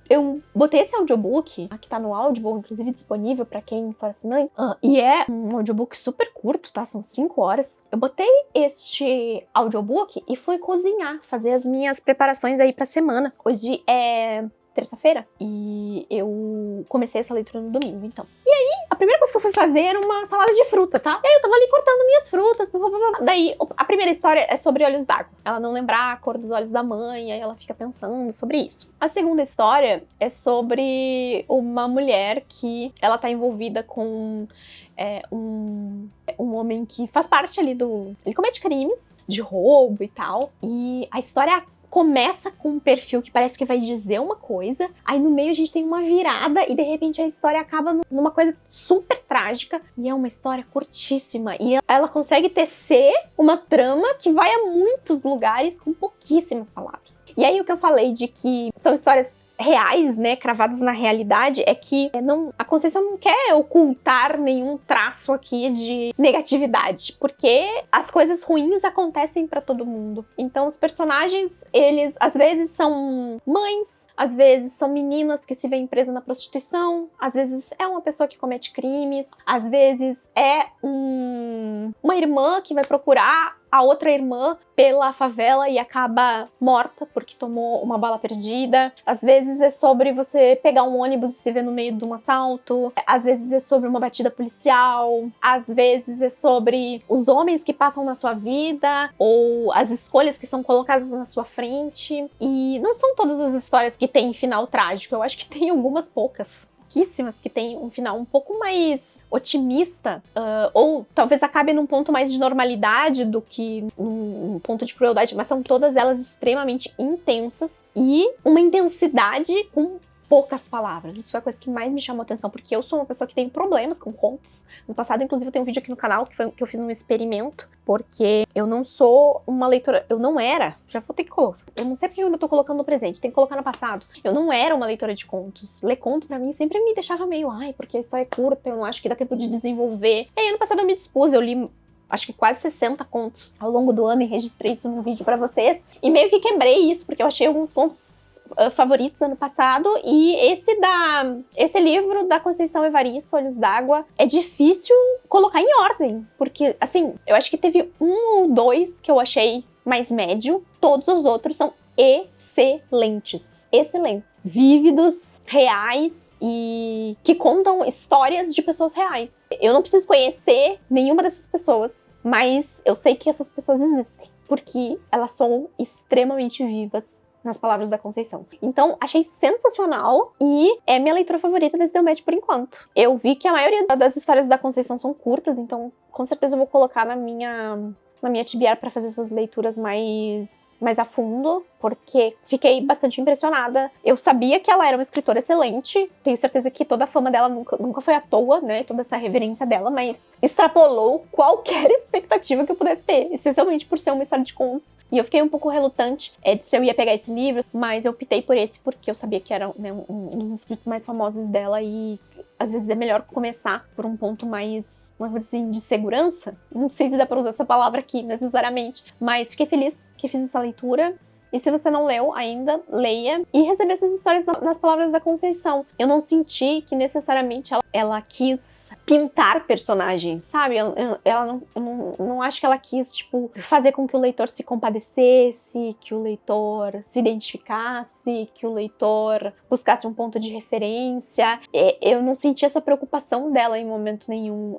Eu botei esse audiobook, aqui tá no Audible, inclusive disponível pra quem for assinante, e é um audiobook super curto, tá? São 5 horas. Eu botei este audiobook e fui cozinhar, fazer as minhas preparações aí pra semana. Hoje é terça-feira e eu comecei essa leitura no domingo, então. E aí, a primeira coisa que eu fui fazer era uma salada de fruta, tá? E aí eu tava ali cortando minhas frutas, blá, blá, blá. Daí, a primeira história é sobre Olhos d'Água. Ela não lembrar a cor dos olhos da mãe, aí ela fica pensando sobre isso. A segunda história é sobre uma mulher que ela tá envolvida com um homem que faz parte ali ele comete crimes de roubo e tal, e a história começa com um perfil que parece que vai dizer uma coisa, aí no meio a gente tem uma virada e de repente a história acaba numa coisa super trágica, e é uma história curtíssima, e ela consegue tecer uma trama que vai a muitos lugares com pouquíssimas palavras. E aí o que eu falei de que são histórias reais, né, cravadas na realidade, é que a Conceição não quer ocultar nenhum traço aqui de negatividade, porque as coisas ruins acontecem pra todo mundo. Então os personagens, eles às vezes são mães, às vezes são meninas que se veem presas na prostituição, às vezes é uma pessoa que comete crimes, às vezes é uma irmã que vai procurar a outra irmã pela favela e acaba morta porque tomou uma bala perdida. Às vezes é sobre você pegar um ônibus e se ver no meio de um assalto. Às vezes é sobre uma batida policial. Às vezes é sobre os homens que passam na sua vida ou as escolhas que são colocadas na sua frente. E não são todas as histórias que têm final trágico. Eu acho que tem algumas poucas. Que tem um final um pouco mais otimista, ou talvez acabe num ponto mais de normalidade do que num ponto de crueldade, mas são todas elas extremamente intensas e uma intensidade com poucas palavras. Isso foi a coisa que mais me chamou atenção, porque eu sou uma pessoa que tem problemas com contos. No passado, inclusive, eu tenho um vídeo aqui no canal que eu fiz um experimento, porque eu não sou uma leitora, eu não era, já vou ter que colocar, eu não sei porque eu ainda tô colocando no presente, tem que colocar no passado. Eu não era uma leitora de contos. Ler conto pra mim sempre me deixava meio, porque a história é curta, eu não acho que dá tempo de desenvolver. E aí, ano passado eu me dispus, eu li acho que quase 60 contos ao longo do ano e registrei isso num vídeo pra vocês. E meio que quebrei isso, porque eu achei alguns contos favoritos ano passado, e esse livro da Conceição Evaristo, Olhos d'Água, é difícil colocar em ordem, porque, assim, eu acho que teve um ou dois que eu achei mais médio, todos os outros são excelentes, vívidos, reais e que contam histórias de pessoas reais. Eu não preciso conhecer nenhuma dessas pessoas, mas eu sei que essas pessoas existem, porque elas são extremamente vivas nas palavras da Conceição. Então, achei sensacional e é minha leitura favorita desse Delmédio por enquanto. Eu vi que a maioria das histórias da Conceição são curtas, então com certeza eu vou colocar na minha TBR para fazer essas leituras mais a fundo, porque fiquei bastante impressionada. Eu sabia que ela era uma escritora excelente, tenho certeza que toda a fama dela nunca foi à toa, né, toda essa reverência dela, mas extrapolou qualquer expectativa que eu pudesse ter, especialmente por ser uma história de contos. E eu fiquei um pouco relutante de se eu ia pegar esse livro, mas eu optei por esse porque eu sabia que era, né, um dos escritos mais famosos dela e às vezes é melhor começar por um ponto mais, vamos dizer assim, de segurança. Não sei se dá pra usar essa palavra aqui necessariamente, mas fiquei feliz que fiz essa leitura. E se você não leu ainda, leia e receba essas histórias nas palavras da Conceição. Eu não senti que necessariamente ela quis pintar personagens, sabe? Eu não acho que ela quis, tipo, fazer com que o leitor se compadecesse, que o leitor se identificasse, que o leitor buscasse um ponto de referência. Eu não senti essa preocupação dela em momento nenhum.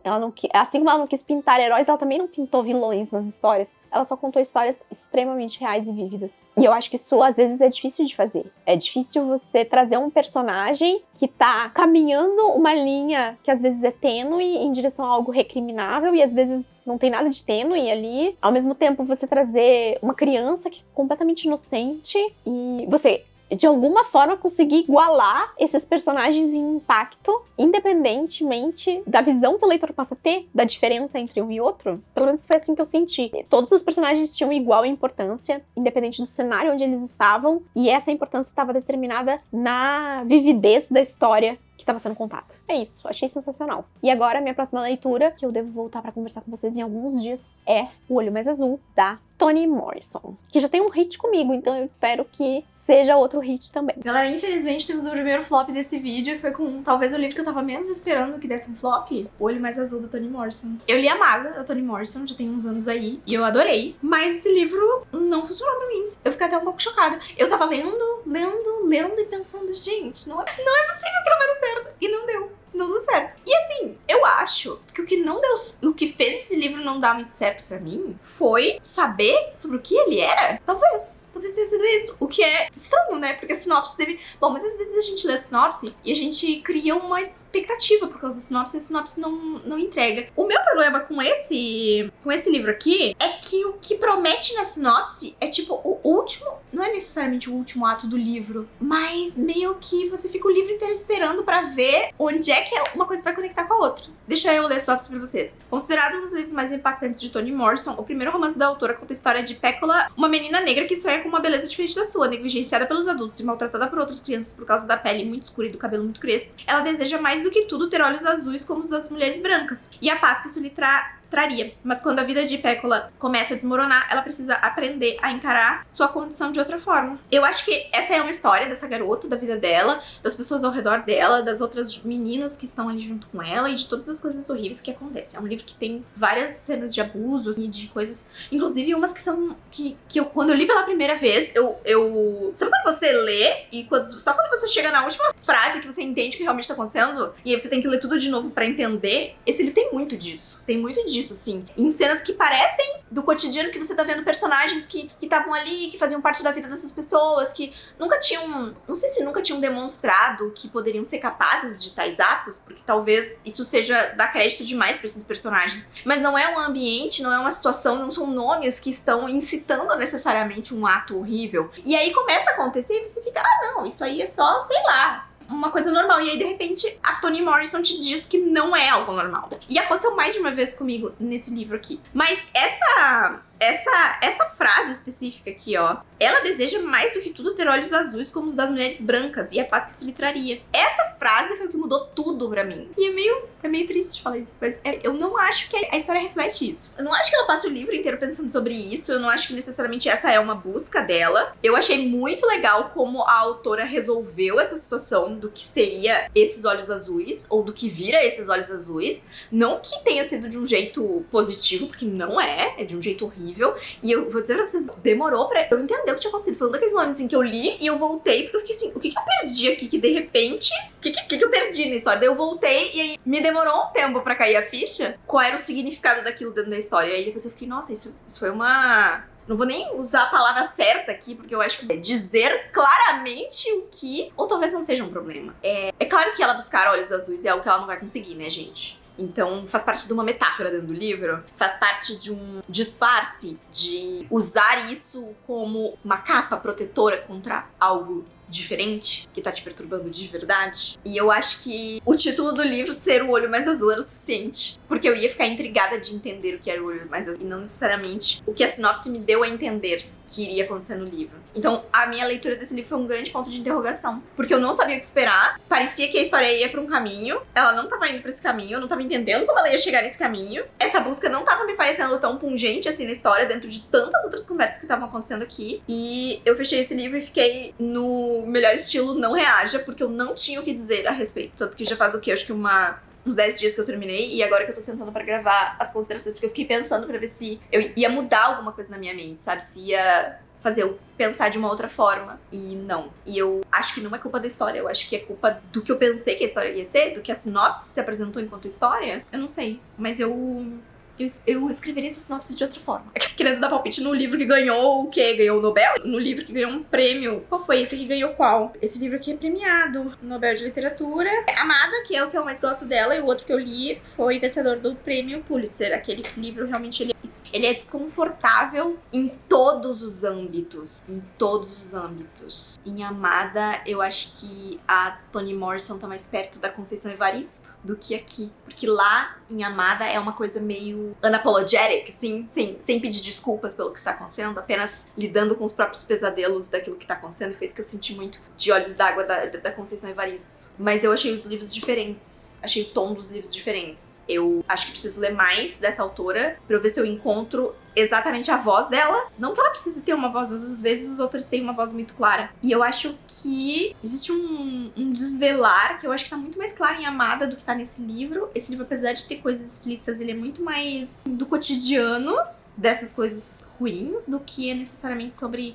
Assim como ela não quis pintar heróis, ela também não pintou vilões nas histórias. Ela só contou histórias extremamente reais e vívidas. E eu acho que isso, às vezes, é difícil de fazer. É difícil você trazer um personagem que tá caminhando uma linha que, às vezes, é tênue em direção a algo recriminável e, às vezes, não tem nada de tênue ali. Ao mesmo tempo, você trazer uma criança que é completamente inocente e você, de alguma forma, conseguir igualar esses personagens em impacto, independentemente da visão que o leitor possa ter da diferença entre um e outro. Pelo menos foi assim que eu senti. Todos os personagens tinham igual importância, independente do cenário onde eles estavam, e essa importância estava determinada na vividez da história que estava sendo contada. É isso, achei sensacional. E agora, minha próxima leitura, que eu devo voltar pra conversar com vocês em alguns dias, é O Olho Mais Azul, da Toni Morrison, que já tem um hit comigo, então eu espero que seja outro hit também. Galera, infelizmente temos o primeiro flop desse vídeo, e foi com talvez o livro que eu tava menos esperando que desse um flop, O Olho Mais Azul, da Toni Morrison. Eu li a Maga, da Toni Morrison, já tem uns anos aí, e eu adorei, mas esse livro não funcionou pra mim. Eu fiquei até um pouco chocada. Eu tava lendo e pensando, gente, não é possível que não vai dar certo. E não deu certo. E assim, eu acho que o que fez esse livro não dar muito certo pra mim foi saber sobre o que ele era. Talvez tenha sido isso. O que é estranho, né? Porque a sinopse deve... Bom, mas às vezes a gente lê a sinopse e a gente cria uma expectativa por causa da sinopse e a sinopse não entrega. O meu problema com esse livro aqui é que o que promete na sinopse é tipo o último... Não é necessariamente o último ato do livro, mas meio que você fica o livro inteiro esperando pra ver onde é que uma coisa vai conectar com a outra. Deixa eu ler a sinopse pra vocês. Considerado um dos livros mais impactantes de Toni Morrison, o primeiro romance da autora conta a história de Pécola, uma menina negra que sonha com uma beleza diferente da sua, negligenciada pelos adultos e maltratada por outras crianças por causa da pele muito escura e do cabelo muito crespo. Ela deseja mais do que tudo ter olhos azuis como os das mulheres brancas, e a paz que isso lhe traria. Mas quando a vida de Pécola começa a desmoronar, ela precisa aprender a encarar sua condição de outra forma. Eu acho que essa é uma história dessa garota, da vida dela, das pessoas ao redor dela, das outras meninas que estão ali junto com ela e de todas as coisas horríveis que acontecem. É um livro que tem várias cenas de abusos e de coisas, inclusive umas que são que eu, quando eu li pela primeira vez, eu sabe quando você lê e só quando você chega na última frase que você entende o que realmente tá acontecendo e aí você tem que ler tudo de novo pra entender? Esse livro tem muito disso. Tem muito disso, sim. Em cenas que parecem do cotidiano, que você tá vendo personagens que estavam ali, que faziam parte da vida dessas pessoas, que nunca tinham, não sei se nunca tinham demonstrado que poderiam ser capazes de tais atos, porque talvez isso seja dar crédito demais pra esses personagens. Mas não é um ambiente, não é uma situação, não são nomes que estão incitando necessariamente um ato horrível. E aí começa a acontecer e você fica, não, isso aí é só, sei lá, uma coisa normal. E aí, de repente, a Toni Morrison te diz que não é algo normal. E aconteceu mais de uma vez comigo nesse livro aqui. Mas essa frase específica aqui, ó. Ela deseja mais do que tudo ter olhos azuis como os das mulheres brancas e a paz que isso lhe traria. Essa frase foi o que mudou tudo pra mim. E é meio triste falar isso, mas eu não acho que a história reflete isso. Eu não acho que ela passe o livro inteiro pensando sobre isso. Eu não acho que necessariamente essa é uma busca dela. Eu achei muito legal como a autora resolveu essa situação do que seria esses olhos azuis, ou do que vira esses olhos azuis. Não que tenha sido de um jeito positivo, porque não é de um jeito horrível. E eu vou dizer pra vocês, demorou pra eu entender o que tinha acontecido. Foi um daqueles momentos em que eu li e eu voltei, porque eu fiquei assim, o que eu perdi aqui? Que de repente, o que eu perdi na história? Daí eu voltei e aí me demorou um tempo pra cair a ficha. Qual era o significado daquilo dentro da história? E aí depois eu fiquei, nossa, isso foi uma... Não vou nem usar a palavra certa aqui, porque eu acho que é dizer claramente o que... Ou talvez não seja um problema. É claro que ela buscar olhos azuis é algo que ela não vai conseguir, né, gente? Então, faz parte de uma metáfora dentro do livro, faz parte de um disfarce de usar isso como uma capa protetora contra algo diferente, que tá te perturbando de verdade. E eu acho que o título do livro ser o olho mais azul era o suficiente, porque eu ia ficar intrigada de entender o que era o olho mais azul, e não necessariamente o que a sinopse me deu a entender que iria acontecer no livro. Então, a minha leitura desse livro foi um grande ponto de interrogação, porque eu não sabia o que esperar, parecia que a história ia pra um caminho, ela não tava indo pra esse caminho, eu não tava entendendo como ela ia chegar nesse caminho, essa busca não tava me parecendo tão pungente assim na história, dentro de tantas outras conversas que estavam acontecendo aqui, e eu fechei esse livro e fiquei no melhor estilo não reaja, porque eu não tinha o que dizer a respeito. Tanto que já faz o quê? Acho que uns 10 dias que eu terminei, e agora que eu tô sentando pra gravar as considerações, porque eu fiquei pensando pra ver se eu ia mudar alguma coisa na minha mente, sabe? Se ia fazer eu pensar de uma outra forma. E não. E eu acho que não é culpa da história, eu acho que é culpa do que eu pensei que a história ia ser, do que a sinopse se apresentou enquanto história. Eu não sei, mas eu escreveria essa sinopse de outra forma. Querendo dar palpite no livro que ganhou o quê? Ganhou o Nobel? No livro que ganhou um prêmio. Qual foi? Esse aqui ganhou qual? Esse livro aqui é premiado. Nobel de Literatura. Amada, que é o que eu mais gosto dela. E o outro que eu li foi vencedor do prêmio Pulitzer. Aquele livro, realmente, ele é desconfortável em todos os âmbitos. Em todos os âmbitos. Em Amada, eu acho que a Toni Morrison tá mais perto da Conceição Evaristo do que aqui. Porque lá, em Amada, é uma coisa meio unapologetic, assim, sem pedir desculpas pelo que está acontecendo, apenas lidando com os próprios pesadelos daquilo que está acontecendo, e fez que eu senti muito de Olhos d'Água da Conceição Evaristo. Mas eu achei os livros diferentes, achei o tom dos livros diferentes. Eu acho que preciso ler mais dessa autora pra eu ver se eu encontro exatamente a voz dela. Não que ela precise ter uma voz, mas às vezes os autores têm uma voz muito clara. E eu acho que existe um desvelar que eu acho que tá muito mais claro em Amada do que tá nesse livro. Esse livro, apesar de ter coisas explícitas, ele é muito mais do cotidiano dessas coisas ruins do que é necessariamente sobre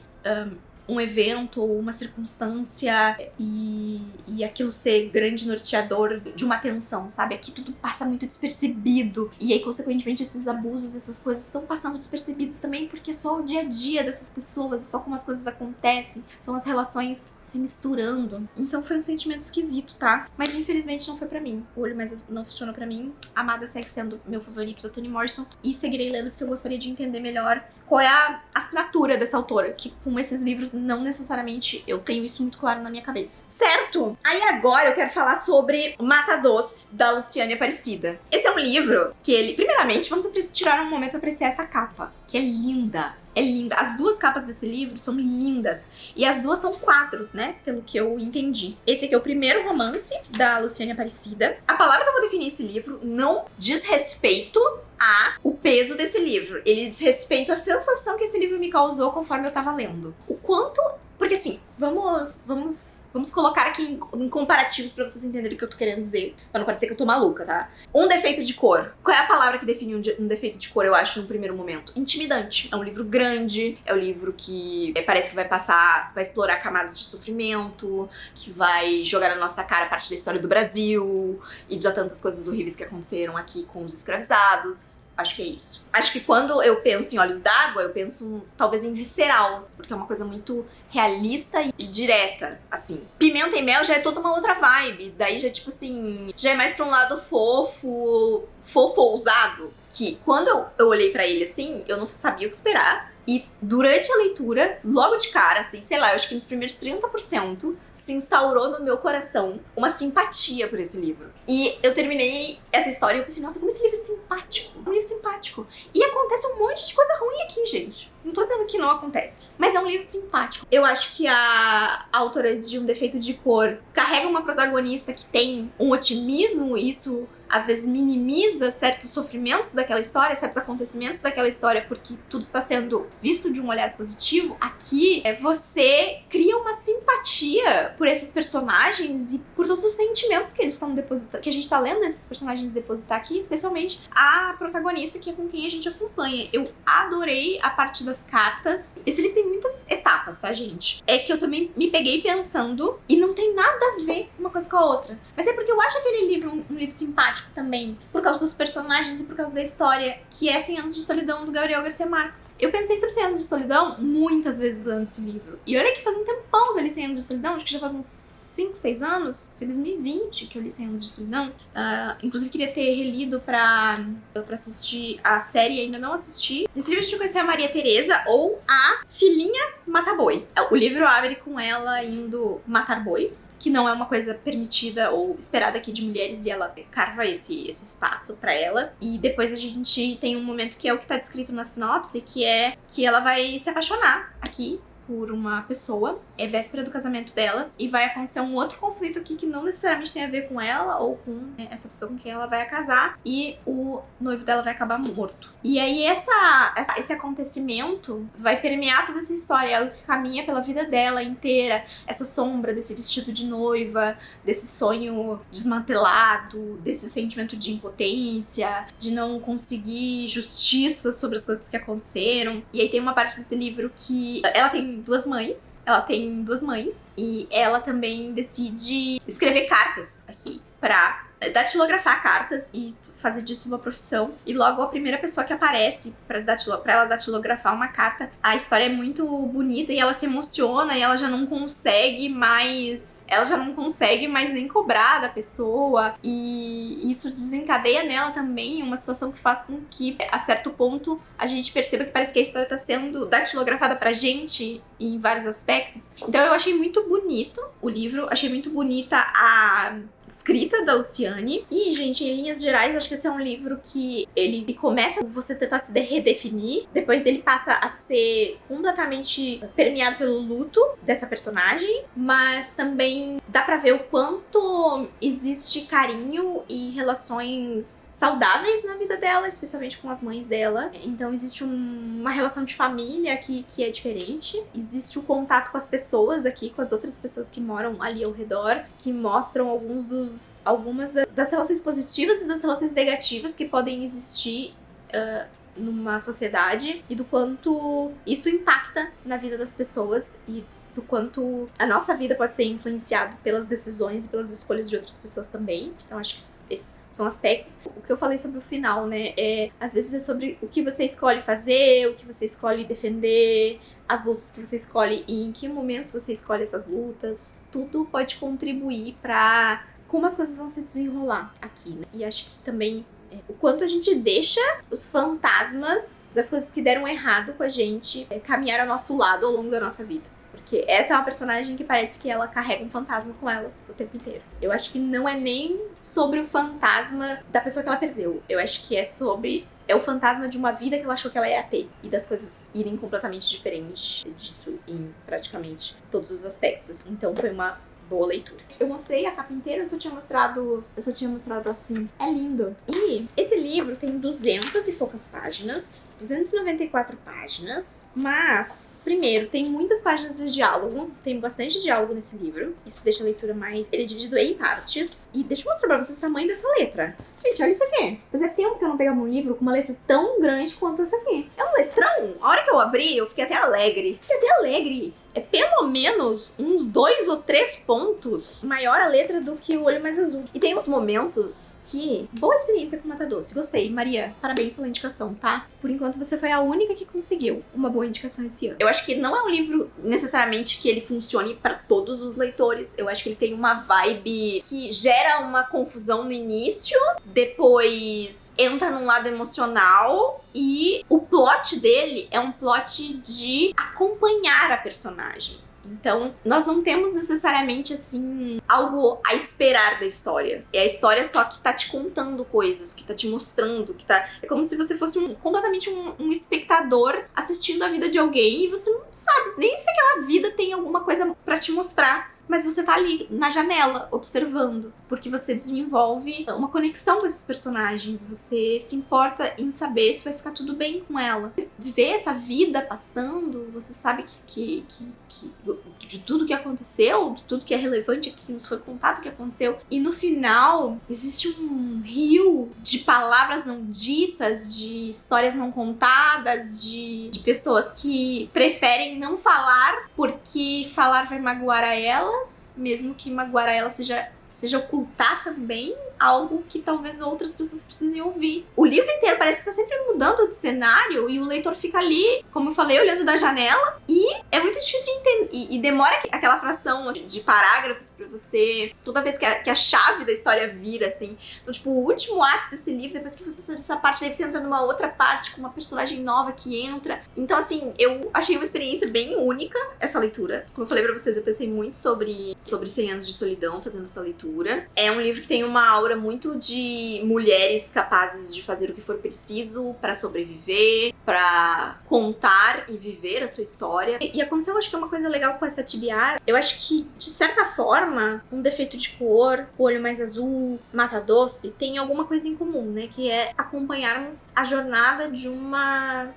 um evento ou uma circunstância e aquilo ser grande norteador de uma tensão, sabe? Aqui tudo passa muito despercebido e aí, consequentemente, esses abusos, essas coisas estão passando despercebidos também porque é só o dia a dia dessas pessoas, é só como as coisas acontecem, são as relações se misturando. Então foi um sentimento esquisito, tá? Mas infelizmente não foi pra mim. O Olho Mais Azul não funcionou pra mim. Amada segue sendo meu favorito da Toni Morrison e seguirei lendo porque eu gostaria de entender melhor qual é a assinatura dessa autora, que com esses livros não necessariamente eu tenho isso muito claro na minha cabeça. Certo? Aí agora eu quero falar sobre Mata Doce, da Luciane Aparecida. Esse é um livro que ele... Primeiramente, vamos tirar um momento pra apreciar essa capa, que é linda. É linda. As duas capas desse livro são lindas. E as duas são quadros, né? Pelo que eu entendi. Esse aqui é o primeiro romance da Luciane Aparecida. A palavra que eu vou definir esse livro não diz respeito o peso desse livro. Ele diz respeito à sensação que esse livro me causou conforme eu tava lendo. O quanto... Porque assim, vamos colocar aqui em comparativos pra vocês entenderem o que eu tô querendo dizer. Pra não parecer que eu tô maluca, tá? Um defeito de cor. Qual é a palavra que define um defeito de cor, eu acho, no primeiro momento? Intimidante. É um livro grande, é um livro que parece que vai explorar camadas de sofrimento, que vai jogar na nossa cara parte da história do Brasil e de tantas coisas horríveis que aconteceram aqui com os escravizados. Acho que é isso. Acho que quando eu penso em Olhos d'Água, eu penso talvez em visceral, porque é uma coisa muito realista e direta, assim. Pimenta e Mel já é toda uma outra vibe, daí já tipo assim, já é mais pra um lado fofo ousado, que quando eu olhei pra ele assim, eu não sabia o que esperar. E durante a leitura, logo de cara, assim, sei lá, eu acho que nos primeiros 30% se instaurou no meu coração uma simpatia por esse livro. E eu terminei essa história e eu pensei, nossa, como esse livro é simpático. É um livro simpático. E acontece um monte de coisa ruim aqui, gente. Não tô dizendo que não acontece, mas é um livro simpático. Eu acho que a autora de Um Defeito de Cor carrega uma protagonista que tem um otimismo, e isso às vezes minimiza certos sofrimentos daquela história, certos acontecimentos daquela história, porque tudo está sendo visto de um olhar positivo. Aqui, você cria uma simpatia por esses personagens e por todos os sentimentos que eles estão depositando, que a gente tá lendo esses personagens depositar aqui, especialmente a protagonista, que é com quem a gente acompanha. Eu adorei a parte das cartas. Esse livro tem muitas etapas, tá, gente? É que eu também me peguei pensando, e não tem nada a ver uma coisa com a outra. Mas é porque eu acho aquele livro um livro simpático também, por causa dos personagens e por causa da história, que é 100 Anos de Solidão, do Gabriel Garcia Marques. Eu pensei sobre 100 Anos de Solidão muitas vezes lendo esse livro. E olha que faz um tempão que eu li 100 Anos de Solidão, acho que já faz uns 5, 6 anos. Foi 2020 que eu li 100 Anos de Solidão. Inclusive queria ter relido pra assistir a série, ainda não assisti. Nesse livro a gente conhece a Maria Teresa, ou a filhinha mata-boi. O livro abre com ela indo matar bois, que não é uma coisa permitida ou esperada aqui de mulheres, e ela carva esse espaço pra ela. E depois a gente tem um momento que é o que tá descrito na sinopse, que é que ela vai se apaixonar aqui por uma pessoa, é véspera do casamento dela, e vai acontecer um outro conflito aqui que não necessariamente tem a ver com ela ou com essa pessoa com quem ela vai casar, e o noivo dela vai acabar morto. E aí esse acontecimento vai permear toda essa história, ela que caminha pela vida dela inteira, essa sombra desse vestido de noiva, desse sonho desmantelado, desse sentimento de impotência, de não conseguir justiça sobre as coisas que aconteceram. E aí tem uma parte desse livro que ela tem duas mães, e ela também decide escrever cartas aqui pra datilografar cartas e fazer disso uma profissão. E logo a primeira pessoa que aparece pra ela datilografar uma carta, a história é muito bonita e ela se emociona e ela já não consegue mais nem cobrar da pessoa, e isso desencadeia nela também uma situação que faz com que a certo ponto a gente perceba que parece que a história tá sendo datilografada pra gente em vários aspectos. Então eu achei muito bonito o livro, achei muito bonita a escrita da Luciane. E, gente, em linhas gerais, eu acho que esse é um livro que ele começa a você tentar se redefinir, depois ele passa a ser completamente permeado pelo luto dessa personagem, mas também dá pra ver o quanto existe carinho e relações saudáveis na vida dela, especialmente com as mães dela. Então existe uma relação de família aqui que é diferente, existe o contato com as pessoas aqui, com as outras pessoas que moram ali ao redor, que mostram algumas das relações positivas e das relações negativas que podem existir numa sociedade, e do quanto isso impacta na vida das pessoas, e do quanto a nossa vida pode ser influenciada pelas decisões e pelas escolhas de outras pessoas também. Então acho que esses são aspectos. O que eu falei sobre o final, né, às vezes é sobre o que você escolhe fazer, o que você escolhe defender, as lutas que você escolhe e em que momentos você escolhe essas lutas. Tudo pode contribuir para como as coisas vão se desenrolar aqui, né? E acho que também o quanto a gente deixa os fantasmas das coisas que deram errado com a gente caminhar ao nosso lado ao longo da nossa vida. Porque essa é uma personagem que parece que ela carrega um fantasma com ela o tempo inteiro. Eu acho que não é nem sobre o fantasma da pessoa que ela perdeu. Eu acho que é o fantasma de uma vida que ela achou que ela ia ter. E das coisas irem completamente diferentes disso em praticamente todos os aspectos. Então foi uma boa leitura. Eu mostrei a capa inteira, eu só tinha mostrado assim. É lindo. E esse livro tem 200 e poucas páginas, 294 páginas, mas, primeiro, tem muitas páginas de diálogo, tem bastante diálogo nesse livro, isso deixa a leitura mais... Ele é dividido em partes, e deixa eu mostrar pra vocês o tamanho dessa letra. Gente, olha isso aqui. Fazia tempo que eu não pegava um livro com uma letra tão grande quanto essa aqui. É um letrão. A hora que eu abri, eu fiquei até alegre. É pelo menos uns 2 ou 3 pontos maior a letra do que o Olho Mais Azul. E tem uns momentos que... Boa experiência com Mata Doce. Gostei. Maria, parabéns pela indicação, tá? Por enquanto você foi a única que conseguiu uma boa indicação esse ano. Eu acho que não é um livro necessariamente que ele funcione para todos os leitores. Eu acho que ele tem uma vibe que gera uma confusão no início, depois entra num lado emocional, e o plot dele é um plot de acompanhar a personagem. Então, nós não temos necessariamente, assim, algo a esperar da história. É a história só que tá te contando coisas, que tá te mostrando, que tá... É como se você fosse completamente um espectador assistindo a vida de alguém e você não sabe nem se aquela vida tem alguma coisa pra te mostrar. Mas você tá ali, na janela, observando. Porque você desenvolve uma conexão com esses personagens. Você se importa em saber se vai ficar tudo bem com ela. Ver essa vida passando, você sabe que de tudo que aconteceu, de tudo que é relevante aqui, que nos foi contado o que aconteceu. E no final, existe um rio de palavras não ditas, de histórias não contadas, de pessoas que preferem não falar, porque falar vai magoar a elas, mesmo que magoar a elas seja ocultar também algo que talvez outras pessoas precisem ouvir. O livro inteiro parece que tá sempre mudando de cenário e o leitor fica ali, como eu falei, olhando da janela, e é muito difícil entender. E demora aquela fração de parágrafos pra você, toda vez que a chave da história vira, assim. Então, tipo, o último ato desse livro, depois que você sai dessa parte, daí você entra numa outra parte com uma personagem nova que entra. Então, assim, eu achei uma experiência bem única essa leitura. Como eu falei pra vocês, eu pensei muito sobre 100 anos de solidão fazendo essa leitura. É um livro que tem uma aura muito de mulheres capazes de fazer o que for preciso pra sobreviver, pra contar e viver a sua história. E aconteceu, acho que é uma coisa legal com essa TBR. Eu acho que, de certa forma, Um Defeito de Cor, O Olho Mais Azul, Mata Doce, tem alguma coisa em comum, né? Que é acompanharmos a jornada de uma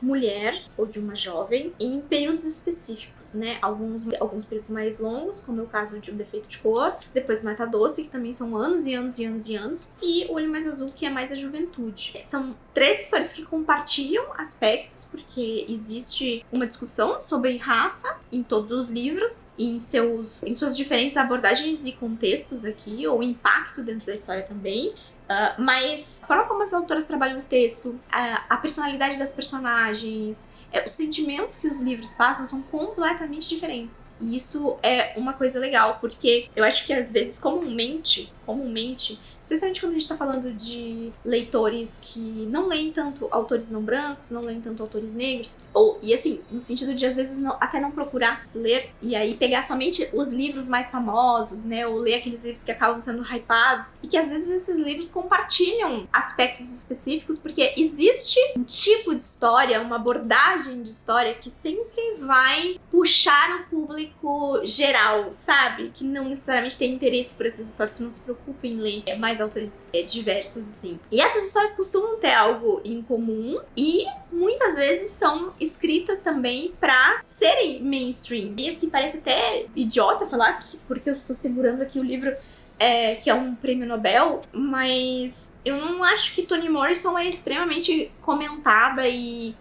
mulher ou de uma jovem em períodos específicos, né? Alguns períodos mais longos, como é o caso de Um Defeito de Cor, depois Mata Doce, que também são anos e anos e anos e anos, e O Olho Mais Azul, que é mais a juventude. São 3 histórias que compartilham aspectos, porque existe uma discussão sobre raça em todos os livros, em suas diferentes abordagens e contextos aqui, ou impacto dentro da história também. Mas a forma como as autoras trabalham o texto, a personalidade das personagens, os sentimentos que os livros passam são completamente diferentes. E isso é uma coisa legal, porque eu acho que às vezes, comumente, especialmente quando a gente tá falando de leitores que não leem tanto autores não brancos, não leem tanto autores negros, e assim, no sentido de às vezes até não procurar ler, e aí pegar somente os livros mais famosos, né, ou ler aqueles livros que acabam sendo hypados, e que às vezes esses livros compartilham aspectos específicos, porque existe um tipo de história, uma abordagem de história que sempre vai puxar o público geral, sabe? Que não necessariamente tem interesse por essas histórias, que não se preocupa em ler mais autores diversos, assim. E essas histórias costumam ter algo em comum e muitas vezes são escritas também pra serem mainstream. E assim, parece até idiota falar porque eu estou segurando aqui o livro que é um prêmio Nobel, mas eu não acho que Toni Morrison é extremamente comentada e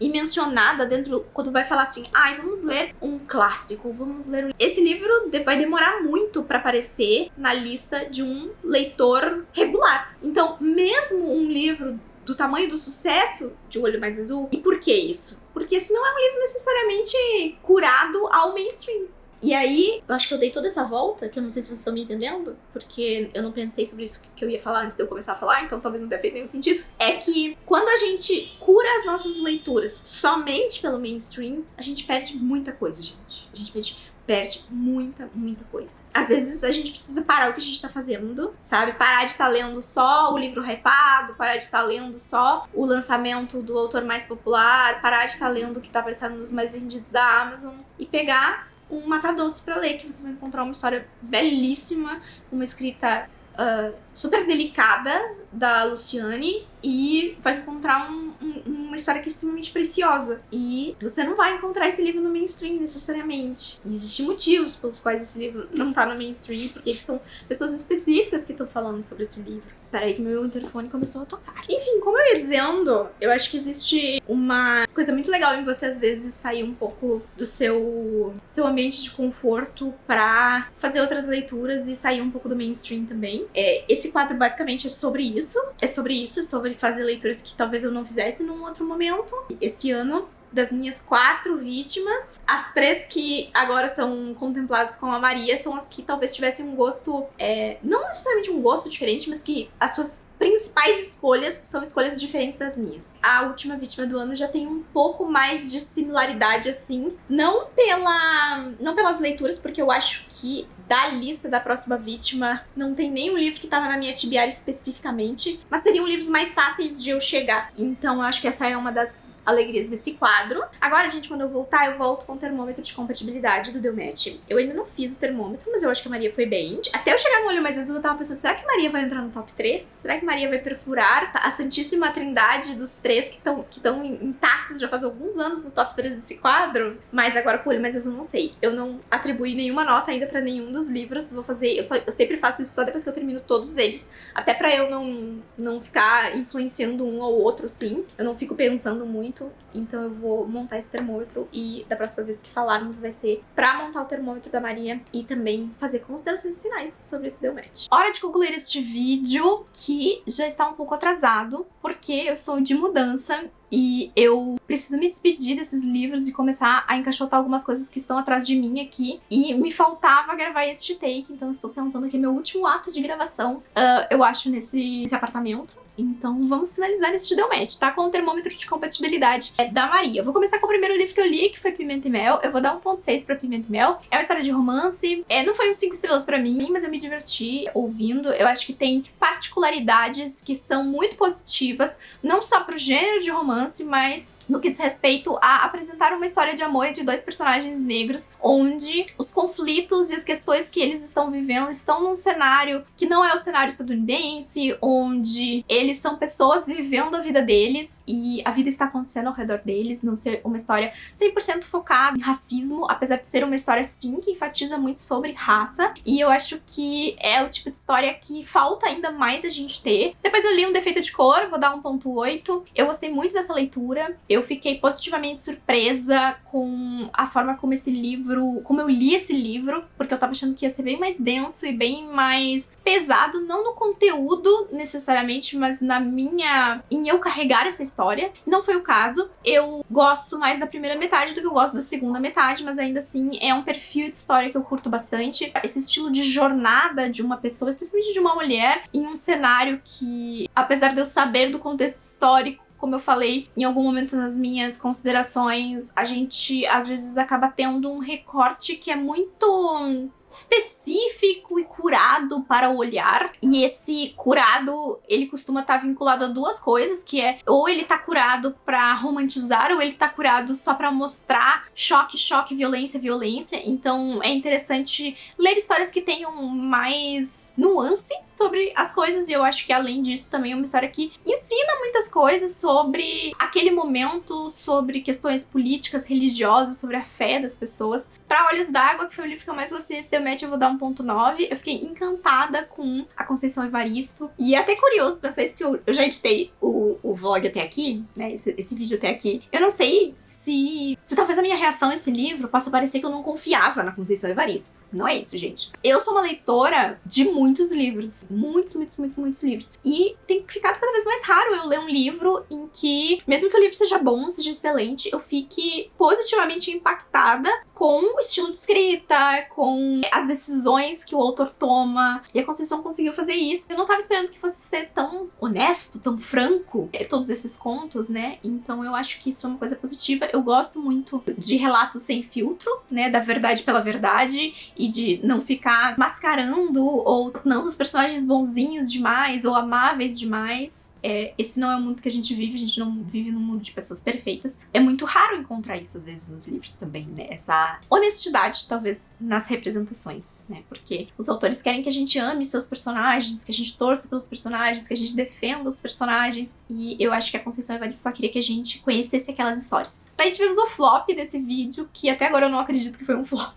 mencionada dentro, quando vai falar assim, vamos ler um clássico, vamos ler Esse livro vai demorar muito pra aparecer na lista de um leitor regular. Então, mesmo um livro do tamanho do sucesso de O Olho Mais Azul, e por que isso? Porque esse não é um livro necessariamente curado ao mainstream. E aí, eu acho que eu dei toda essa volta, que eu não sei se vocês estão me entendendo, porque eu não pensei sobre isso que eu ia falar antes de eu começar a falar, então talvez não tenha feito nenhum sentido. É que quando a gente cura as nossas leituras somente pelo mainstream, a gente perde muita coisa, gente. A gente perde muita coisa. Às vezes a gente precisa parar o que a gente tá fazendo, sabe? Parar de estar lendo só o livro hypado, parar de estar lendo só o lançamento do autor mais popular, parar de estar lendo o que tá aparecendo nos mais vendidos da Amazon e pegar um Mata Doce pra ler, que você vai encontrar uma história belíssima, uma escrita super delicada da Luciane, e vai encontrar uma história que é extremamente preciosa. E você não vai encontrar esse livro no mainstream necessariamente. Existem motivos pelos quais esse livro não tá no mainstream, porque são pessoas específicas que estão falando sobre esse livro. Peraí que meu interfone começou a tocar. Enfim, como eu ia dizendo, eu acho que existe uma coisa muito legal em você, às vezes, sair um pouco do seu ambiente de conforto pra fazer outras leituras e sair um pouco do mainstream também. Esse quadro, basicamente, é sobre isso. É sobre fazer leituras que talvez eu não fizesse num outro momento. Esse ano das minhas 4 vítimas, as 3 que agora são contempladas com a Maria são as que talvez tivessem um gosto, não necessariamente um gosto diferente, mas que as suas principais escolhas são escolhas diferentes das minhas. A última vítima do ano já tem um pouco mais de similaridade, assim, não pelas leituras, porque eu acho que da lista da próxima vítima não tem nenhum livro que tava na minha tibiária especificamente, mas seriam livros mais fáceis de eu chegar. Então eu acho que essa é uma das alegrias desse quadro. Agora, gente, quando eu voltar, eu volto com o termômetro de compatibilidade do Delmatch. Eu ainda não fiz o termômetro, mas eu acho que a Maria foi bem. Até eu chegar no Olho Mais Azul, eu tava pensando, será que Maria vai entrar no top 3? Será que Maria vai perfurar a santíssima trindade dos 3 que estão intactos já faz alguns anos no top 3 desse quadro? Mas agora com o Olho Mais Azul, não sei. Eu não atribuí nenhuma nota ainda pra nenhum dos livros. Vou fazer, eu sempre faço isso só depois que eu termino todos eles, até pra eu não ficar influenciando um ou outro, assim. Eu não fico pensando muito, então eu vou montar esse termômetro e da próxima vez que falarmos vai ser pra montar o termômetro da Maria e também fazer considerações finais sobre esse Delmatch. Hora de concluir este vídeo, que já está um pouco atrasado, porque eu estou de mudança e eu preciso me despedir desses livros e começar a encaixotar algumas coisas que estão atrás de mim aqui. E me faltava gravar este take, então eu estou sentando aqui meu último ato de gravação, eu acho, nesse apartamento. Então vamos finalizar esse Delmatch, tá? Com o termômetro de compatibilidade da Maria. Eu vou começar com o primeiro livro que eu li, que foi Pimenta e Mel. Eu vou dar 1.6 pra Pimenta e Mel. É uma história de romance. Não foi um 5 estrelas pra mim, mas eu me diverti ouvindo. Eu acho que tem particularidades que são muito positivas, não só pro gênero de romance, mas no que diz respeito a apresentar uma história de amor entre 2 personagens negros, onde os conflitos e as questões que eles estão vivendo estão num cenário que não é o cenário estadunidense, onde eles são pessoas vivendo a vida deles e a vida está acontecendo ao redor deles, não ser uma história 100% focada em racismo, apesar de ser uma história, sim, que enfatiza muito sobre raça. E eu acho que é o tipo de história que falta ainda mais a gente ter. Depois eu li Um Defeito de Cor, vou dar 1.8. Eu gostei muito dessa leitura. Eu fiquei positivamente surpresa com a forma como eu li esse livro, porque eu tava achando que ia ser bem mais denso e bem mais pesado, não no conteúdo necessariamente, mas em eu carregar essa história. Não foi o caso. Eu gosto mais da primeira metade do que eu gosto da segunda metade, mas ainda assim é um perfil de história que eu curto bastante. Esse estilo de jornada de uma pessoa, especialmente de uma mulher, em um cenário que, apesar de eu saber do contexto histórico, como eu falei em algum momento nas minhas considerações, a gente às vezes acaba tendo um recorte que é muito específico e curado para o olhar, e esse curado, ele costuma estar vinculado a 2 coisas, que é ou ele tá curado pra romantizar, ou ele tá curado só pra mostrar choque, violência. Então é interessante ler histórias que tenham mais nuance sobre as coisas, e eu acho que além disso também é uma história que ensina muitas coisas sobre aquele momento, sobre questões políticas, religiosas, sobre a fé das pessoas. Pra Olhos d'Água, que foi o livro que eu mais gostei desse Delmatch, eu vou dar 1.9. Eu fiquei encantada com a Conceição Evaristo. E é até curioso pensar isso, porque eu já editei o vlog até aqui, né? Esse vídeo até aqui. Eu não sei se talvez a minha reação a esse livro possa parecer que eu não confiava na Conceição Evaristo. Não é isso, gente. Eu sou uma leitora de muitos livros. Muitos livros. E tem ficado cada vez mais raro eu ler um livro em que, mesmo que o livro seja bom, seja excelente, eu fique positivamente impactada com o estilo de escrita, com as decisões que o autor toma. E a Conceição conseguiu fazer isso. Eu não tava esperando que fosse ser tão honesto, tão franco, todos esses contos, né? Então eu acho que isso é uma coisa positiva. Eu gosto muito de relatos sem filtro, né? Da verdade pela verdade, e de não ficar mascarando ou tornando os personagens bonzinhos demais ou amáveis demais. Esse não é o mundo que a gente gente não vive num mundo de pessoas perfeitas. É muito raro encontrar isso, às vezes, nos livros também, né? Essa honestidade, talvez, nas representações, né? Porque os autores querem que a gente ame seus personagens, que a gente torça pelos personagens, que a gente defenda os personagens. E eu acho que a Conceição Evaristo só queria que a gente conhecesse aquelas histórias. Daí tivemos o flop desse vídeo, que até agora eu não acredito que foi um flop,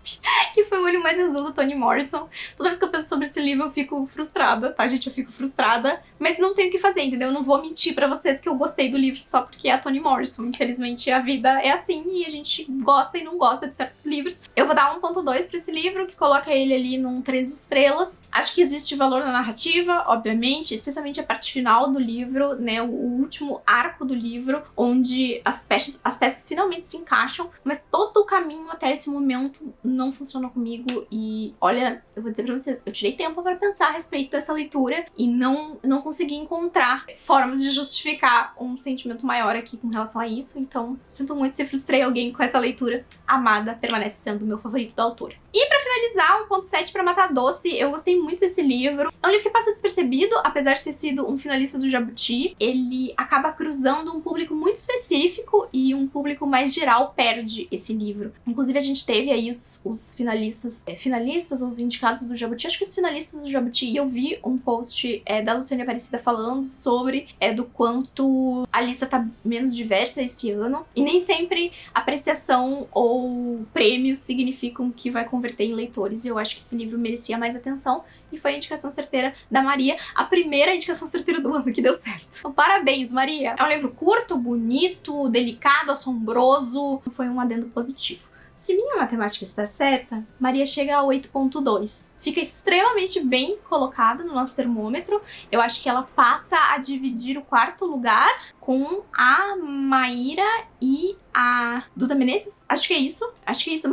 que foi O Olho Mais Azul, do Toni Morrison. Toda vez que eu penso sobre esse livro, eu fico frustrada, tá, gente? Eu fico frustrada, mas não tenho o que fazer, entendeu? Eu não vou mentir pra vocês que eu gostei do livro só porque é a Toni Morrison. Infelizmente, a vida é assim e a gente gosta e não gosta de certos livros. vídeos. Eu vou dar 1.2 pra esse livro, que coloca ele ali num 3 estrelas. Acho que existe valor na narrativa, obviamente, especialmente a parte final do livro, né, o último arco do livro, onde as peças finalmente se encaixam, mas todo o caminho até esse momento não funciona comigo e, olha, eu vou dizer pra vocês, eu tirei tempo pra pensar a respeito dessa leitura e não consegui encontrar formas de justificar um sentimento maior aqui com relação a isso, então sinto muito se frustrei alguém com essa leitura. Amada permanece sendo o meu favorito da autora. E pra finalizar, 1.7 pra Matar Doce, eu gostei muito desse livro. É um livro que passa despercebido, apesar de ter sido um finalista do Jabuti. Ele acaba cruzando um público muito específico e um público mais geral perde esse livro. Inclusive a gente teve aí os finalistas, os indicados do Jabuti, acho que os finalistas do Jabuti, e eu vi um post da Luciane Aparecida falando sobre do quanto a lista tá menos diversa esse ano, e nem sempre apreciação ou prêmios significam que vai converter em leitores, e eu acho que esse livro merecia mais atenção, e foi a indicação certeira da Maria, a primeira indicação certeira do ano que deu certo. Então, parabéns, Maria! É um livro curto, bonito, delicado, assombroso, foi um adendo positivo. Se minha matemática está certa, Maria chega a 8.2. Fica extremamente bem colocada no nosso termômetro. Eu acho que ela passa a dividir o 4º lugar com a Maíra e a Duda Menezes. Acho que é isso,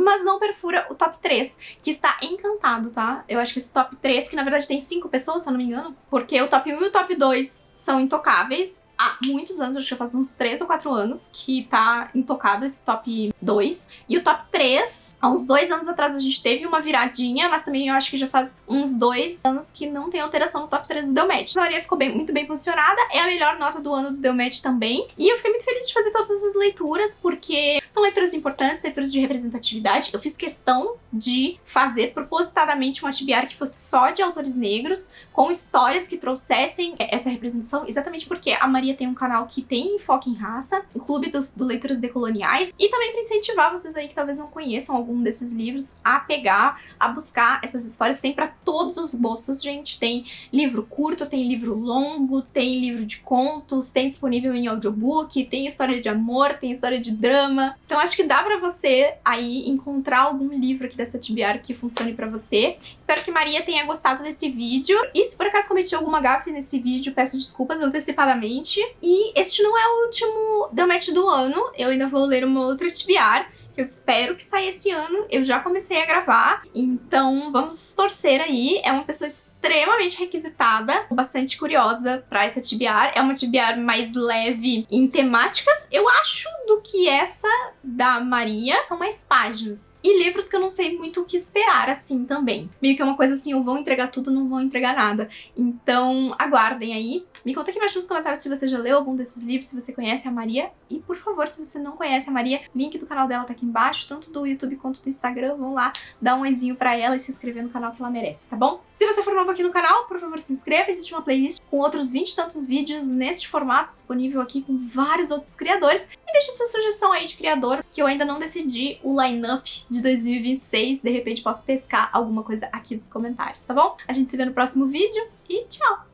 mas não perfura o top 3, que está encantado, tá? Eu acho que esse top 3, que na verdade tem 5 pessoas, se eu não me engano, porque o top 1 e o top 2 são intocáveis. Há muitos anos, acho que faz uns 3 ou 4 anos que tá intocado esse top 2. E o top 3, há uns 2 anos atrás a gente teve uma viradinha, mas também eu acho que já faz uns 2 anos que não tem alteração no top 3 do Delmatch. A Maria ficou muito bem posicionada, é a melhor nota do ano do Delmatch também. E eu fiquei muito feliz de fazer todas essas leituras, porque são leituras importantes, leituras de representatividade. Eu fiz questão de fazer propositadamente um atibiar que fosse só de autores negros, com histórias que trouxessem essa representação, exatamente porque a Maria tem um canal que tem enfoque em raça, o Clube do Leituras Decoloniais, e também para incentivar vocês aí que talvez não conheçam algum desses livros a pegar, a buscar essas histórias. Tem para todos os gostos, gente. Tem livro curto, tem livro longo, tem livro de contos, tem disponível em audiobook, tem história de amor, tem história de drama. Então acho que dá para você aí encontrar algum livro aqui dessa Tibiar que funcione para você. Espero que Maria tenha gostado desse vídeo, e se por acaso cometi alguma gafe nesse vídeo, peço desculpas antecipadamente. E este não é o último Delmatch do ano, eu ainda vou ler uma outra Tibiar, que eu espero que saia esse ano. Eu já comecei a gravar, então vamos torcer aí. É uma pessoa extremamente requisitada, bastante curiosa pra essa Tibiar. É uma Tibiar mais leve em temáticas, eu acho, do que essa da Maria. São mais páginas. E livros que eu não sei muito o que esperar, assim, também. Meio que é uma coisa assim, eu vou entregar tudo, não vou entregar nada. Então, aguardem aí. Me conta aqui embaixo nos comentários se você já leu algum desses livros, se você conhece a Maria. E, por favor, se você não conhece a Maria, link do canal dela tá aqui embaixo, tanto do YouTube quanto do Instagram. Vão lá dar um oizinho pra ela e se inscrever no canal que ela merece, tá bom? Se você for novo aqui no canal, por favor, se inscreva. Existe uma playlist com outros 20 e tantos vídeos neste formato, disponível aqui com vários outros criadores. E deixe sua sugestão aí de criador, que eu ainda não decidi o line-up de 2026. De repente posso pescar alguma coisa aqui nos comentários, tá bom? A gente se vê no próximo vídeo e tchau!